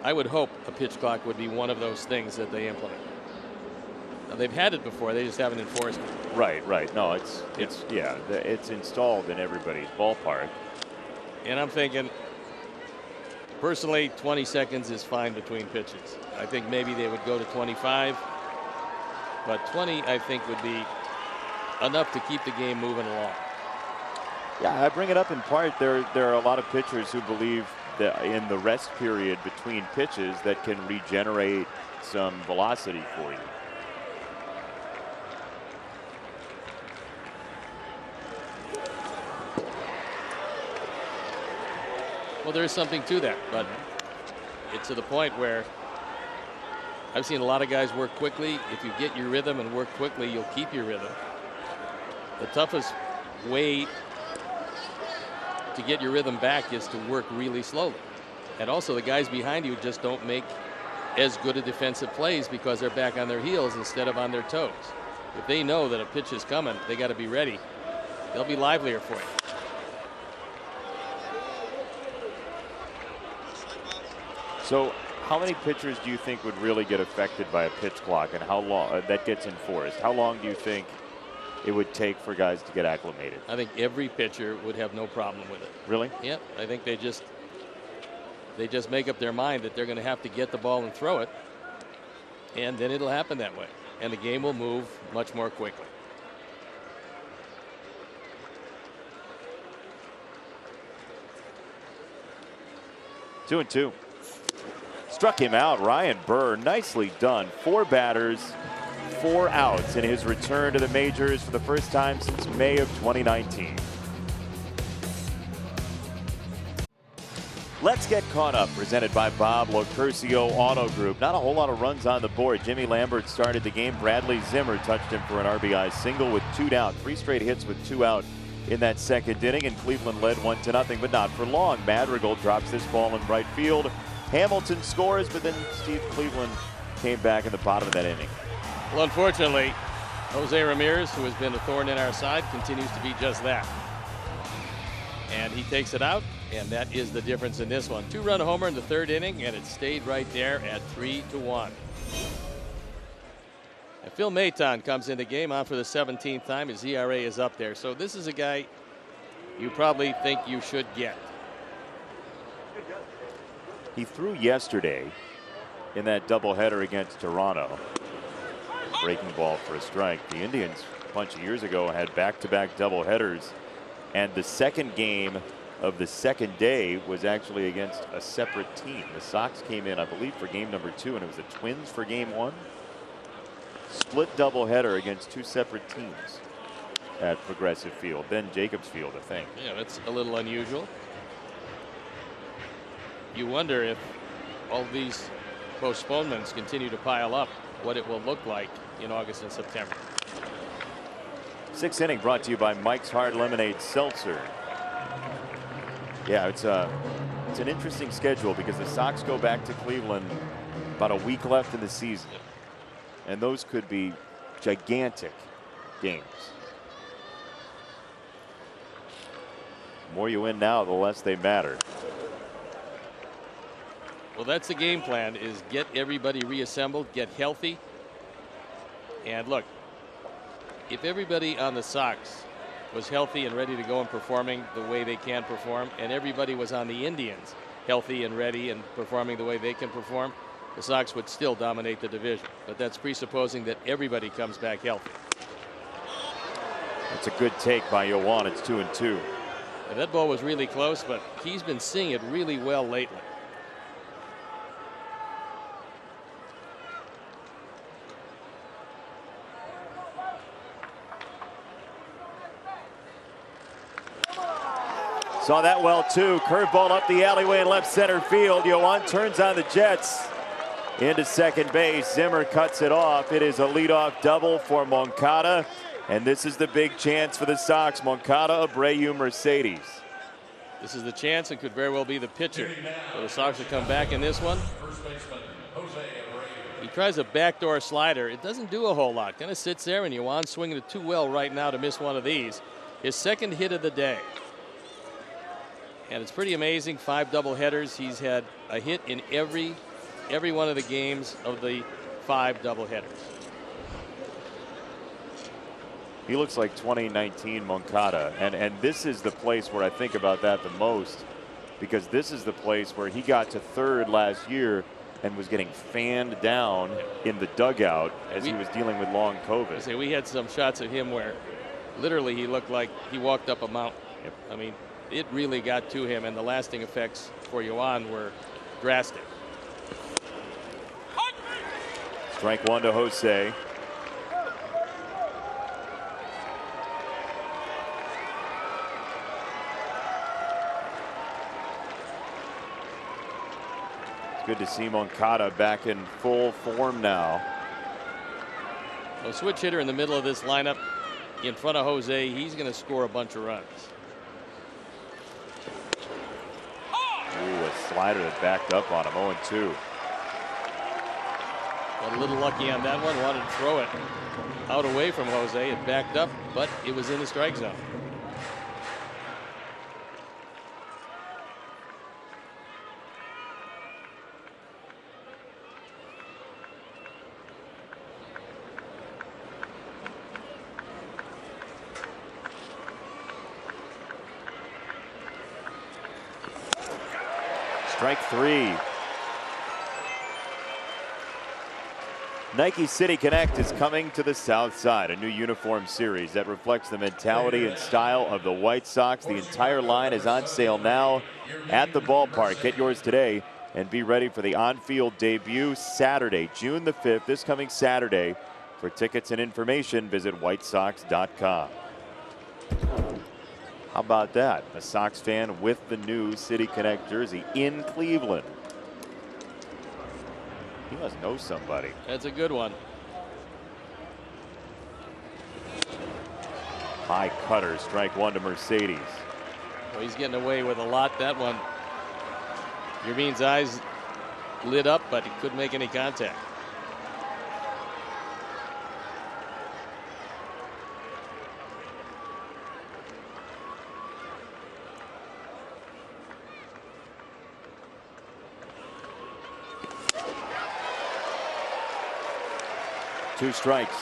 Speaker 3: I would hope a pitch clock would be one of those things that they implement. Now, they've had it before. They just haven't enforced it.
Speaker 2: Right. No, it's installed in everybody's ballpark.
Speaker 3: And I'm thinking, personally, 20 seconds is fine between pitches. I think maybe they would go to 25, but 20, I think, would be enough to keep the game moving along.
Speaker 2: Yeah, I bring it up in part. There are a lot of pitchers who believe that in the rest period between pitches that can regenerate some velocity for you.
Speaker 3: Well, there is something to that, but it's to the point where I've seen a lot of guys work quickly. If you get your rhythm and work quickly, you'll keep your rhythm. The toughest way to get your rhythm back is to work really slowly. And also the guys behind you just don't make as good a defensive plays because they're back on their heels instead of on their toes. If they know that a pitch is coming, they got to be ready. They'll be livelier for you.
Speaker 2: So how many pitchers do you think would really get affected by a pitch clock, and how long that gets enforced? How long do you think it would take for guys to get acclimated?
Speaker 3: I think every pitcher would have no problem with it.
Speaker 2: Really?
Speaker 3: Yep. I think they just make up their mind that they're going to have to get the ball and throw it, and then it'll happen that way, and the game will move much more quickly.
Speaker 2: Two and two. Struck him out. Ryan Burr, nicely done. 4 batters, 4 outs in his return to the majors for the first time since May of 2019. Let's get caught up, presented by Bob Locurcio Auto Group. Not a whole lot of runs on the board. Jimmy Lambert started the game. Bradley Zimmer touched him for an RBI single with 2 down. 3 straight hits with 2 out in that second inning, and Cleveland led 1-0, but not for long. Madrigal drops this ball in right field. Hamilton scores, but then Steve Cleveland came back in the bottom of that inning.
Speaker 3: Well, unfortunately, Jose Ramirez, who has been a thorn in our side, continues to be just that. And he takes it out, and that is the difference in this one. 2-run homer in the 3rd inning, and it stayed right there at 3-1. And Phil Maton comes in the game on for the 17th time. His ERA is up there. So this is a guy you probably think you should get.
Speaker 2: He threw yesterday in that doubleheader against Toronto. Breaking ball for a strike. The Indians a bunch of years ago had back-to-back doubleheaders, and the second game of the second day was actually against a separate team. The Sox came in, I believe, for game number 2, and it was the Twins for game 1. Split doubleheader against 2 separate teams at Progressive Field, then Jacobs Field, I think.
Speaker 3: Yeah, that's a little unusual. You wonder if all these postponements continue to pile up, what it will look like in August and September.
Speaker 2: 6th inning brought to you by Mike's Hard Lemonade Seltzer. Yeah, it's an interesting schedule because the Sox go back to Cleveland about a week left in the season, and those could be gigantic games. The more you win now, the less they matter.
Speaker 3: Well, that's the game plan, is get everybody reassembled, get healthy. And look, if everybody on the Sox was healthy and ready to go and performing the way they can perform, and everybody was on the Indians healthy and ready and performing the way they can perform, the Sox would still dominate the division. But that's presupposing that everybody comes back healthy.
Speaker 2: That's a good take by Yoan. It's 2-2.
Speaker 3: And that ball was really close, but he's been seeing it really well lately.
Speaker 2: Saw that well too. Curveball up the alleyway in left center field. Yoan turns on the Jets into second base. Zimmer cuts it off. It is a leadoff double for Moncada, and this is the big chance for the Sox. Moncada, Abreu, Mercedes.
Speaker 3: This is the chance, and could very well be the pitcher for the Sox to come back in this one. He tries a backdoor slider. It doesn't do a whole lot. Kind of sits there, and Yoan swinging it too well right now to miss one of these. His second hit of the day. And it's pretty amazing. 5 doubleheaders. He's had a hit in every one of the games of the 5 doubleheaders.
Speaker 2: He looks like 2019 Moncada, and this is the place where I think about that the most, because this is the place where he got to 3rd last year and was getting fanned down in the dugout as he was dealing with long COVID.
Speaker 3: We had some shots of him where literally he looked like he walked up a mountain.
Speaker 2: Yep.
Speaker 3: I mean, it really got to him, and the lasting effects for Yoan were drastic.
Speaker 2: Strike 1 to Jose. Good to see Moncada back in full form now.
Speaker 3: A switch hitter in the middle of this lineup in front of Jose. He's going to score a bunch of runs.
Speaker 2: Ooh, a slider that backed up on him. 0-2.
Speaker 3: Got a little lucky on that one. Wanted to throw it out away from Jose. It backed up, but it was in the strike zone.
Speaker 2: Strike 3. Nike City Connect is coming to the South Side, a new uniform series that reflects the mentality and style of the White Sox. The entire line is on sale now at the ballpark. Get yours today and be ready for the on-field debut Saturday, June the 5th, this coming Saturday. For tickets and information, visit whitesox.com. How about that? A Sox fan with the new City Connect jersey in Cleveland. He must know somebody.
Speaker 3: That's a good one.
Speaker 2: High cutter, strike 1 to Mercedes.
Speaker 3: Well, he's getting away with a lot. That one, Yermin's eyes lit up, but he couldn't make any contact.
Speaker 2: Two strikes.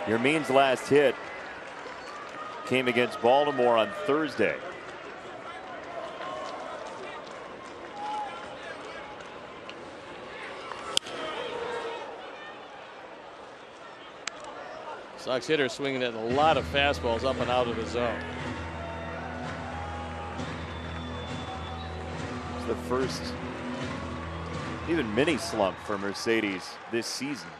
Speaker 2: Yermin's last hit came against Baltimore on Thursday.
Speaker 3: Sox hitter swinging at a lot of fastballs up and out of the zone.
Speaker 2: It's the first even mini slump for Mercedes this season.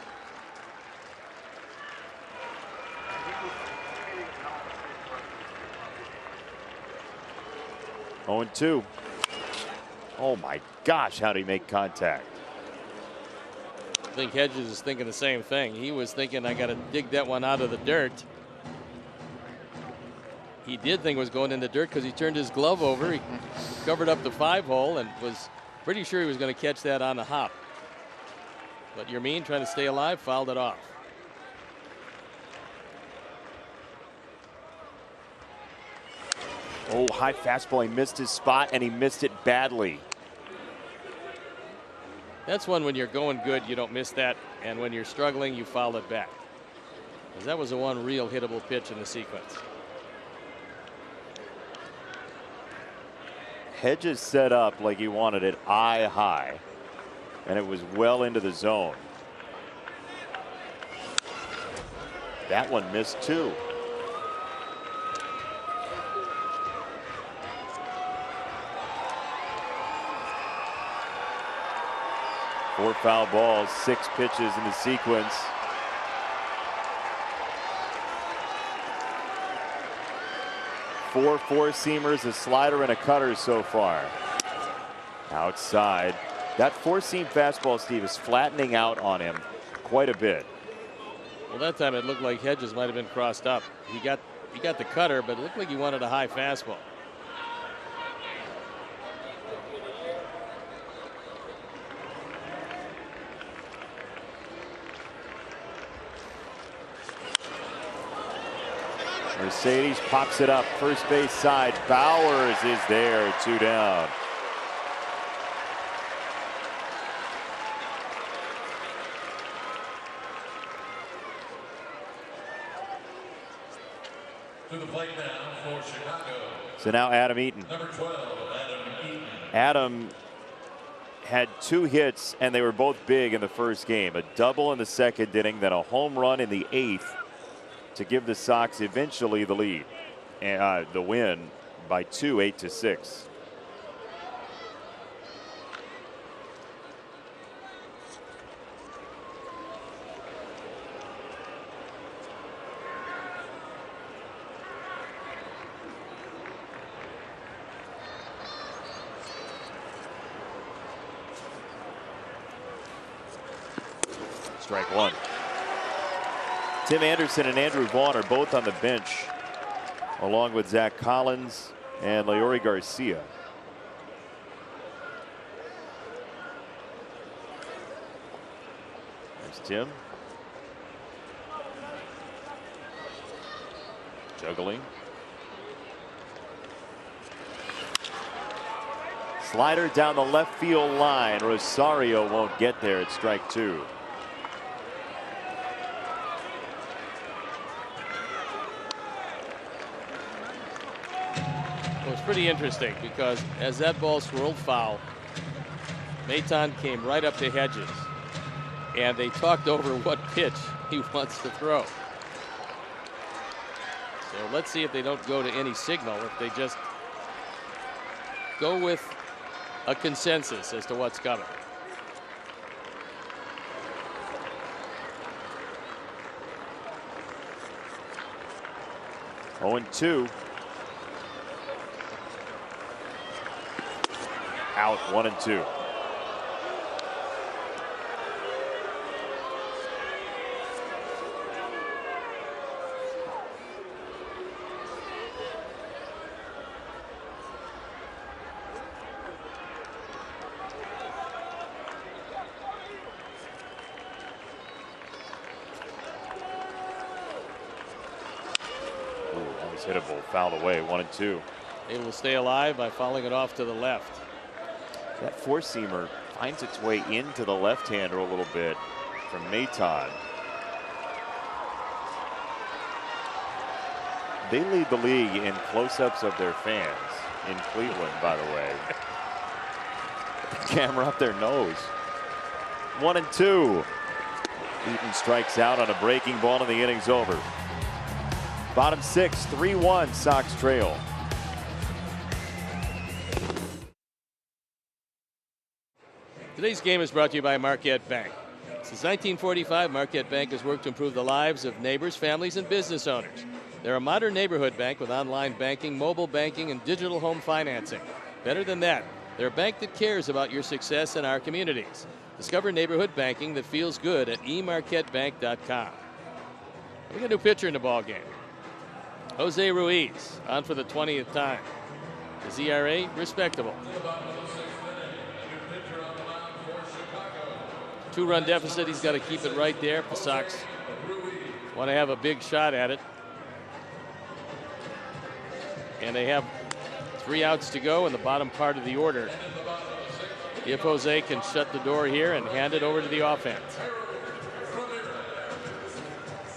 Speaker 2: Oh, 0-2. Oh my gosh, how did he make contact?
Speaker 3: I think Hedges is thinking the same thing. He was thinking, I got to dig that one out of the dirt. He did think it was going in the dirt because he turned his glove over. He covered up the 5-hole and was pretty sure he was going to catch that on the hop. But Yermin, trying to stay alive, fouled it off.
Speaker 2: Oh, high fastball. He missed his spot and he missed it badly.
Speaker 3: That's one when you're going good, you don't miss that. And when you're struggling, you foul it back. Because that was the one real hittable pitch in the sequence.
Speaker 2: Hedges set up like he wanted it eye high, and it was well into the zone. That one missed too. Four foul balls, 6 pitches in the sequence. Four four-seamers, a slider, and a cutter so far. Outside. That four-seam fastball, Steve, is flattening out on him quite a bit.
Speaker 3: Well, that time it looked like Hedges might have been crossed up. He got the cutter, but it looked like he wanted a high fastball.
Speaker 2: Mercedes pops it up, first base side. Bowers is there, 2 down.
Speaker 4: To the plate now for Chicago.
Speaker 2: So now Adam Eaton.
Speaker 4: Number 12, Adam Eaton.
Speaker 2: Adam had 2 hits, and they were both big in the first game. A double in the second inning, then a home run in the 8th to give the Sox eventually the lead. And the win by 2, 8-6. strike one. Tim Anderson and Andrew Vaughn are both on the bench, along with Zach Collins and Leury Garcia. There's Tim. Juggling. Slider down the left field line. Rosario won't get there at strike two.
Speaker 3: Well, it's pretty interesting because as that ball swirled foul, Maton came right up to Hedges, and they talked over what pitch he wants to throw. So let's see if they don't go to any signal, if they just go with a consensus as to what's coming.
Speaker 2: Oh, and 2. Out 1 and 2. Hittable, fouled away, 1 and 2.
Speaker 3: They will stay alive by fouling it off to the left.
Speaker 2: That four-seamer finds its way into the left-hander a little bit from Maton. They lead the league in close-ups of their fans in Cleveland, by the way. The camera up their nose. 1 and 2. Eaton strikes out on a breaking ball and the inning's over. Bottom 6, 3-1, Sox trail.
Speaker 3: Today's game is brought to you by Marquette Bank. Since 1945, Marquette Bank has worked to improve the lives of neighbors, families, and business owners. They're a modern neighborhood bank with online banking, mobile banking, and digital home financing. Better than that, they're a bank that cares about your success in our communities. Discover neighborhood banking that feels good at emarquettebank.com. We got a new pitcher in the ball game. Jose Ruiz on for the 20th time. His ERA respectable. 2-run deficit. He's got to keep it right there. The Sox want to have a big shot at it. And they have 3 outs to go in the bottom part of the order. If Jose can shut the door here and hand it over to the offense.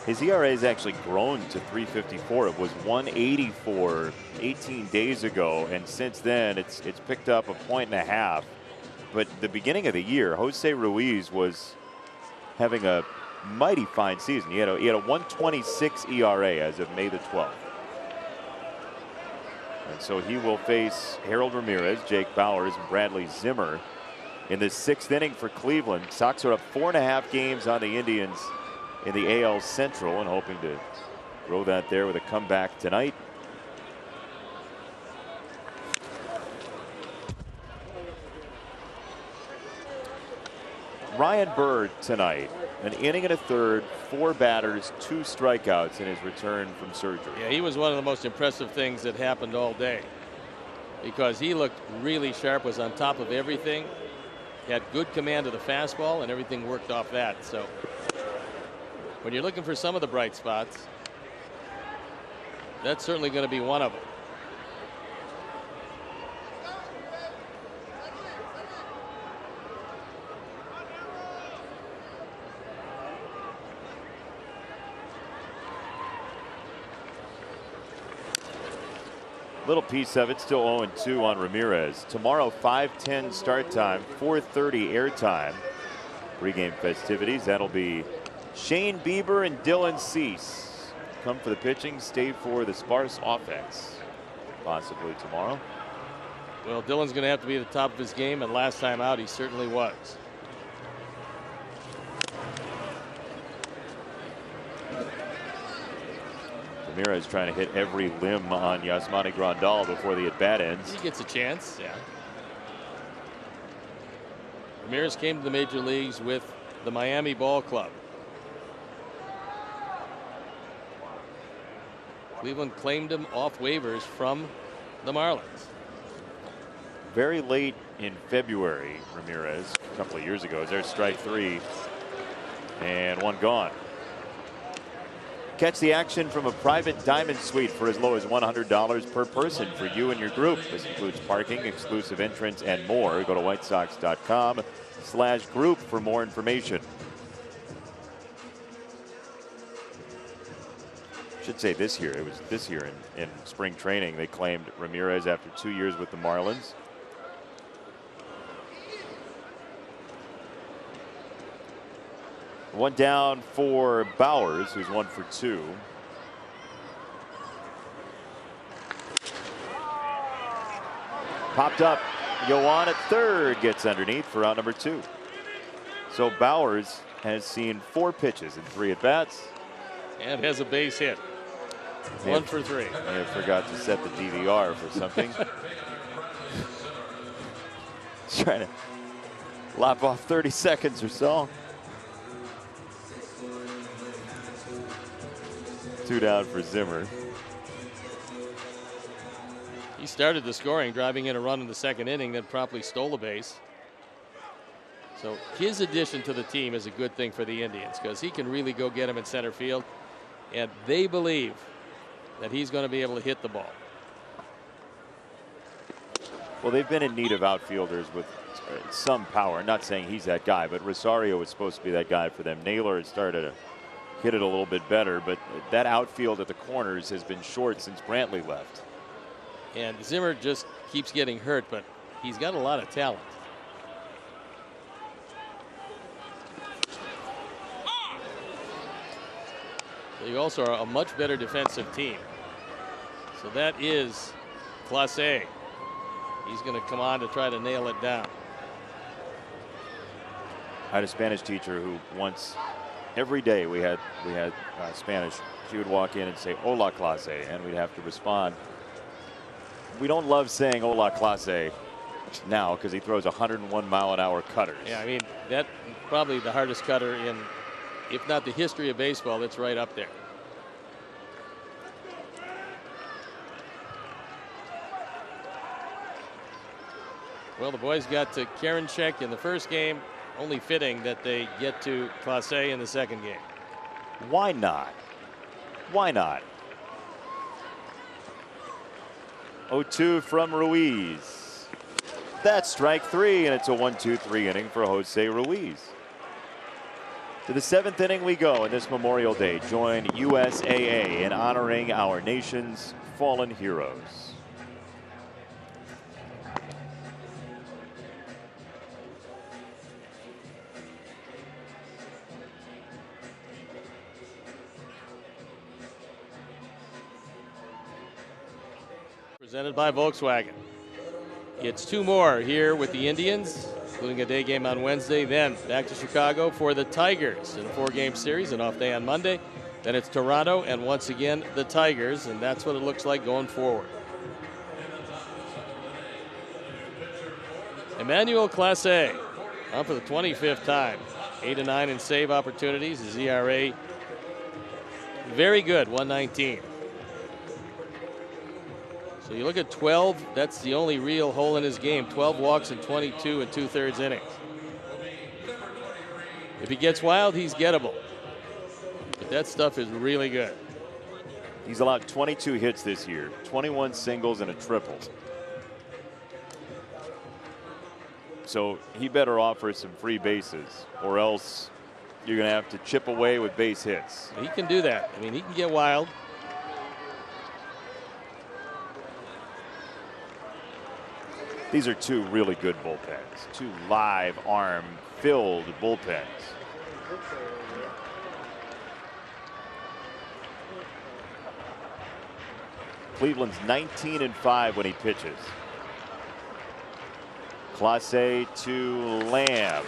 Speaker 2: His ERA has actually grown to 3.54. It was 1.84 18 days ago, and since then it's picked up 1.5 points. But the beginning of the year, Jose Ruiz was having a mighty fine season. He had a 1.26 ERA as of May the 12th. And so he will face Harold Ramirez, Jake Bauers, and Bradley Zimmer in the 6th inning for Cleveland. Sox are up 4.5 games on the Indians in the AL Central and hoping to grow that there with a comeback tonight. Ryan Bird tonight, an inning and a third, 4 batters, 2 strikeouts in his return from surgery.
Speaker 3: Yeah, he was one of the most impressive things that happened all day because he looked really sharp, was on top of everything, had good command of the fastball, and everything worked off that. So when you're looking for some of the bright spots, that's certainly going to be one of them.
Speaker 2: Little piece of it, still 0-2 on Ramirez. Tomorrow, 5:10 start time, 4:30 airtime. Pre-game festivities. That'll be Shane Bieber and Dylan Cease. Come for the pitching, stay for the sparse offense. Possibly tomorrow.
Speaker 3: Well, Dylan's going to have to be at the top of his game, and last time out, he certainly was.
Speaker 2: Ramirez trying to hit every limb on Yasmani Grandal before the at-bat ends.
Speaker 3: He gets a chance, yeah. Ramirez came to the major leagues with the Miami Ball Club. Cleveland claimed him off waivers from the Marlins.
Speaker 2: Very late in February, Ramirez, a couple of years ago, is there strike 3 and 1 gone. Catch the action from a private diamond suite for as low as $100 per person for you and your group. This includes parking, exclusive entrance, and more. Go to whitesox.com/group for more information. Should say this year. It was this year in spring training they claimed Ramirez after 2 years with the Marlins. One down for Bowers, who's 1 for 2. Popped up. Yoan at third gets underneath for out number 2. So Bowers has seen 4 pitches in 3 at bats.
Speaker 3: And has a base hit. 1 for 3.
Speaker 2: I forgot to set the DVR for something. Trying to lop off 30 seconds or so. 2 down for Zimmer.
Speaker 3: He started the scoring, driving in a run in the 2nd inning, then promptly stole a base. So his addition to the team is a good thing for the Indians because he can really go get him in center field. And they believe that he's going to be able to hit the ball.
Speaker 2: Well, they've been in need of outfielders with some power. I'm not saying he's that guy, but Rosario was supposed to be that guy for them. Naylor had started to hit it a little bit better, but that outfield at the corners has been short since Brantley left.
Speaker 3: And Zimmer just keeps getting hurt, but he's got a lot of talent. You also are a much better defensive team. So that is Clase. He's going to come on to try to nail it down.
Speaker 2: I had a Spanish teacher who once, every day we had Spanish, she would walk in and say, "Hola, Clase," and we'd have to respond. We don't love saying "Hola, Clase" now because he throws 101-mile-an-hour cutters.
Speaker 3: Yeah, I mean, that's probably the hardest cutter in, if not the history of baseball, it's right up there. Well, the boys got to Karinchak in the first game. Only fitting that they get to Clase in the second game.
Speaker 2: Why not? Why not? 0-2 from Ruiz. That's strike 3, and it's a 1-2-3 inning for Jose Ruiz. To the 7th inning we go in this Memorial Day. Join USAA in honoring our nation's fallen heroes.
Speaker 3: Presented by Volkswagen. It's 2 more here with the Indians, including a day game on Wednesday, then back to Chicago for the Tigers in a 4-game series, an off day on Monday. Then it's Toronto and once again the Tigers, and that's what it looks like going forward. Emmanuel Clase on for the 25th time. 8-9 in save opportunities. His ERA very good, 1.19. So you look at 12, that's the only real hole in his game. 12 walks in 22 2/3 innings. If he gets wild, he's gettable. But that stuff is really good.
Speaker 2: He's allowed 22 hits this year, 21 singles and a triple. So he better offer some free bases, or else you're going to have to chip away with base hits.
Speaker 3: He can do that. I mean, he can get wild.
Speaker 2: These are 2 really good bullpens, 2 live arm-filled bullpens. Cleveland's 19-5 when he pitches. Clase to Lamb.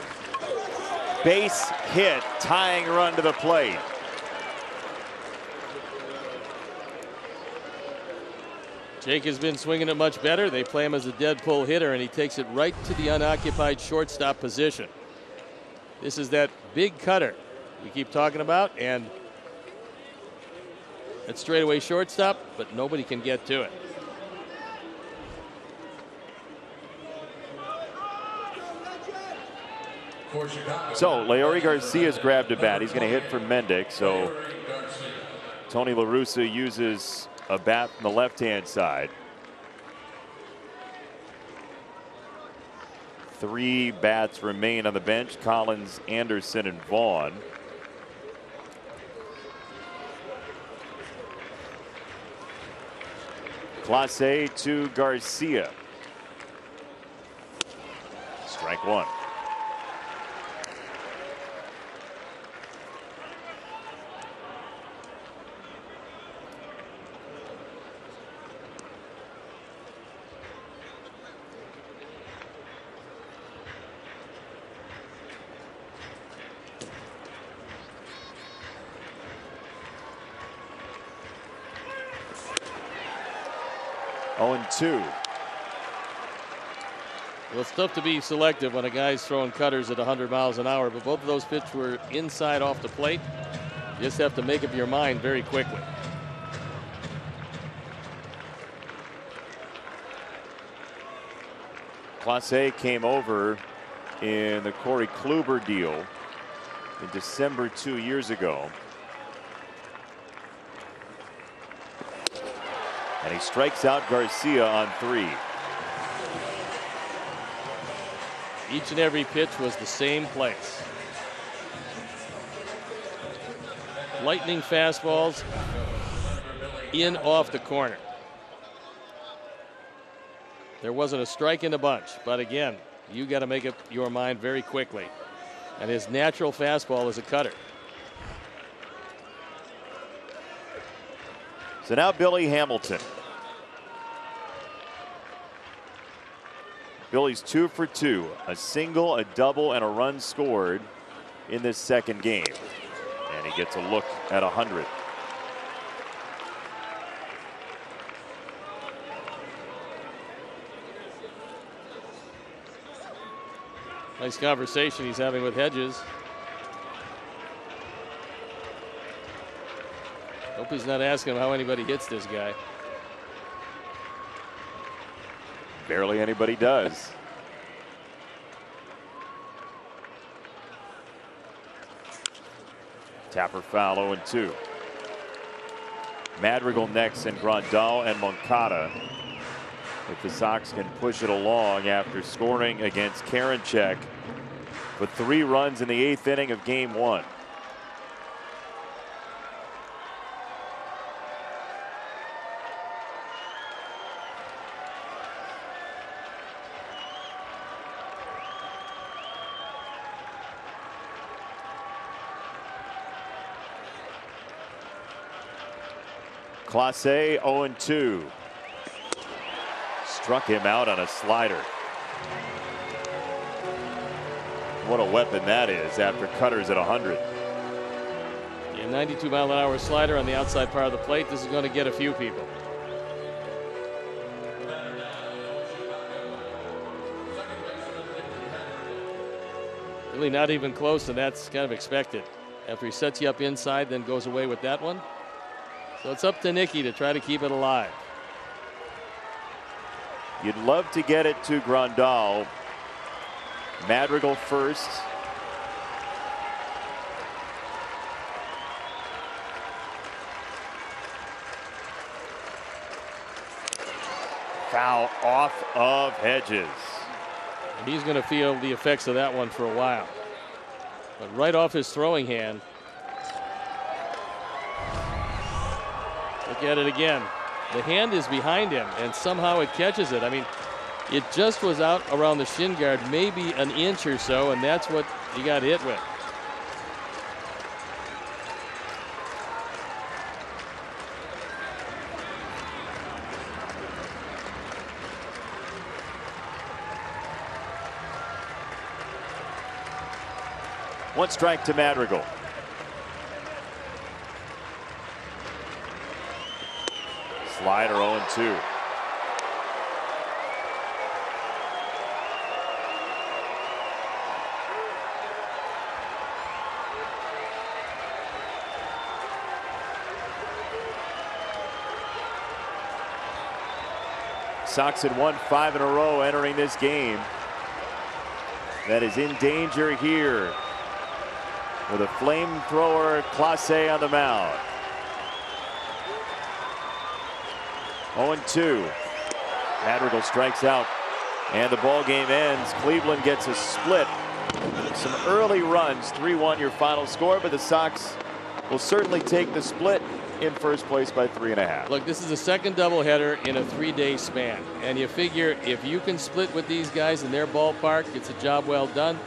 Speaker 2: Base hit, tying run to the plate.
Speaker 3: Jake has been swinging it much better. They play him as a dead pull hitter, and he takes it right to the unoccupied shortstop position. This is that big cutter we keep talking about, and at straightaway shortstop, but nobody can get to it.
Speaker 4: For Chicago.
Speaker 2: So Leury Garcia's grabbed a bat. He's going to hit for Mendick. So
Speaker 4: Leury Garcia.
Speaker 2: Tony La Russa uses a bat from the left-hand side. 3 bats remain on the bench: Collins, Anderson, and Vaughn. Clase to Garcia. Strike 1. Oh, 2.
Speaker 3: Well, it's tough to be selective when a guy's throwing cutters at 100 miles an hour, but both of those pitches were inside off the plate. You just have to make up your mind very quickly.
Speaker 2: Clase came over in the Corey Kluber deal in December 2 years ago. And he strikes out Garcia on 3.
Speaker 3: Each and every pitch was the same place. Lightning fastballs in off the corner. There wasn't a strike in the bunch, but again, you got to make up your mind very quickly. And his natural fastball is a cutter.
Speaker 2: So now Billy Hamilton. Billy's 2 for 2, a single, a double, and a run scored in this second game. And he gets a look at 100.
Speaker 3: Nice conversation he's having with Hedges. Hope he's not asking him how anybody hits this guy.
Speaker 2: Barely anybody does. Tapper foul, 0-2. Madrigal next, and Grandal and Moncada. If the Sox can push it along after scoring against Karinchak with 3 runs in the 8th inning of Game 1. Clase 0-2. Struck him out on a slider. What a weapon that is after cutters at 100.
Speaker 3: Yeah, 92 mile an hour slider on the outside part of the plate. This is going to get a few people. Really not even close, and that's kind of expected. After he sets you up inside, then goes away with that one. So it's up to Nicky to try to keep it alive.
Speaker 2: You'd love to get it to Grandal. Madrigal first. Foul off of Hedges.
Speaker 3: He's going to feel the effects of that one for a while. But right off his throwing hand. Look at it again. The hand is behind him, and somehow it catches it. I mean, it just was out around the shin guard, maybe an inch or so, and that's what he got hit with.
Speaker 2: One strike to Madrigal. Slider 0-2. Sox had won 5 in a row entering this game. That is in danger here with a flamethrower Clase on the mound. 0-2. Madrigal strikes out, and the ball game ends. Cleveland gets a split. Some early runs, 3-1 your final score, but the Sox will certainly take the split in first place by 3.5.
Speaker 3: Look, this is the second doubleheader in a 3-day span, and you figure if you can split with these guys in their ballpark, it's a job well done.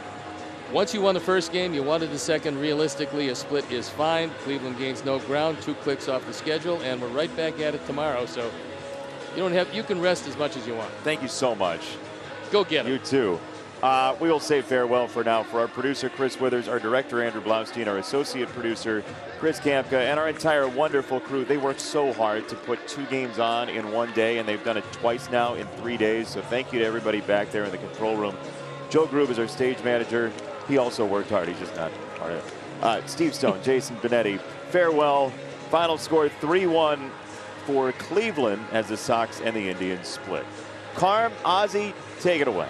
Speaker 3: Once you won the first game, you wanted the second. Realistically, a split is fine. Cleveland gains no ground, 2 clicks off the schedule, and we're right back at it tomorrow. So you can rest as much as you want.
Speaker 2: Thank you so much.
Speaker 3: Go get it.
Speaker 2: You too. We will say farewell for now. For our producer, Chris Withers, our director, Andrew Blaustein, our associate producer, Chris Kamka, and our entire wonderful crew. They worked so hard to put 2 games on in one day, and they've done it twice now in 3 days. So thank you to everybody back there in the control room. Joe Grube is our stage manager. He also worked hard. He's just not part of it. Steve Stone, Jason Benetti, farewell. Final score 3-1 for Cleveland as the Sox and the Indians split. Carm, Ozzie, take it away.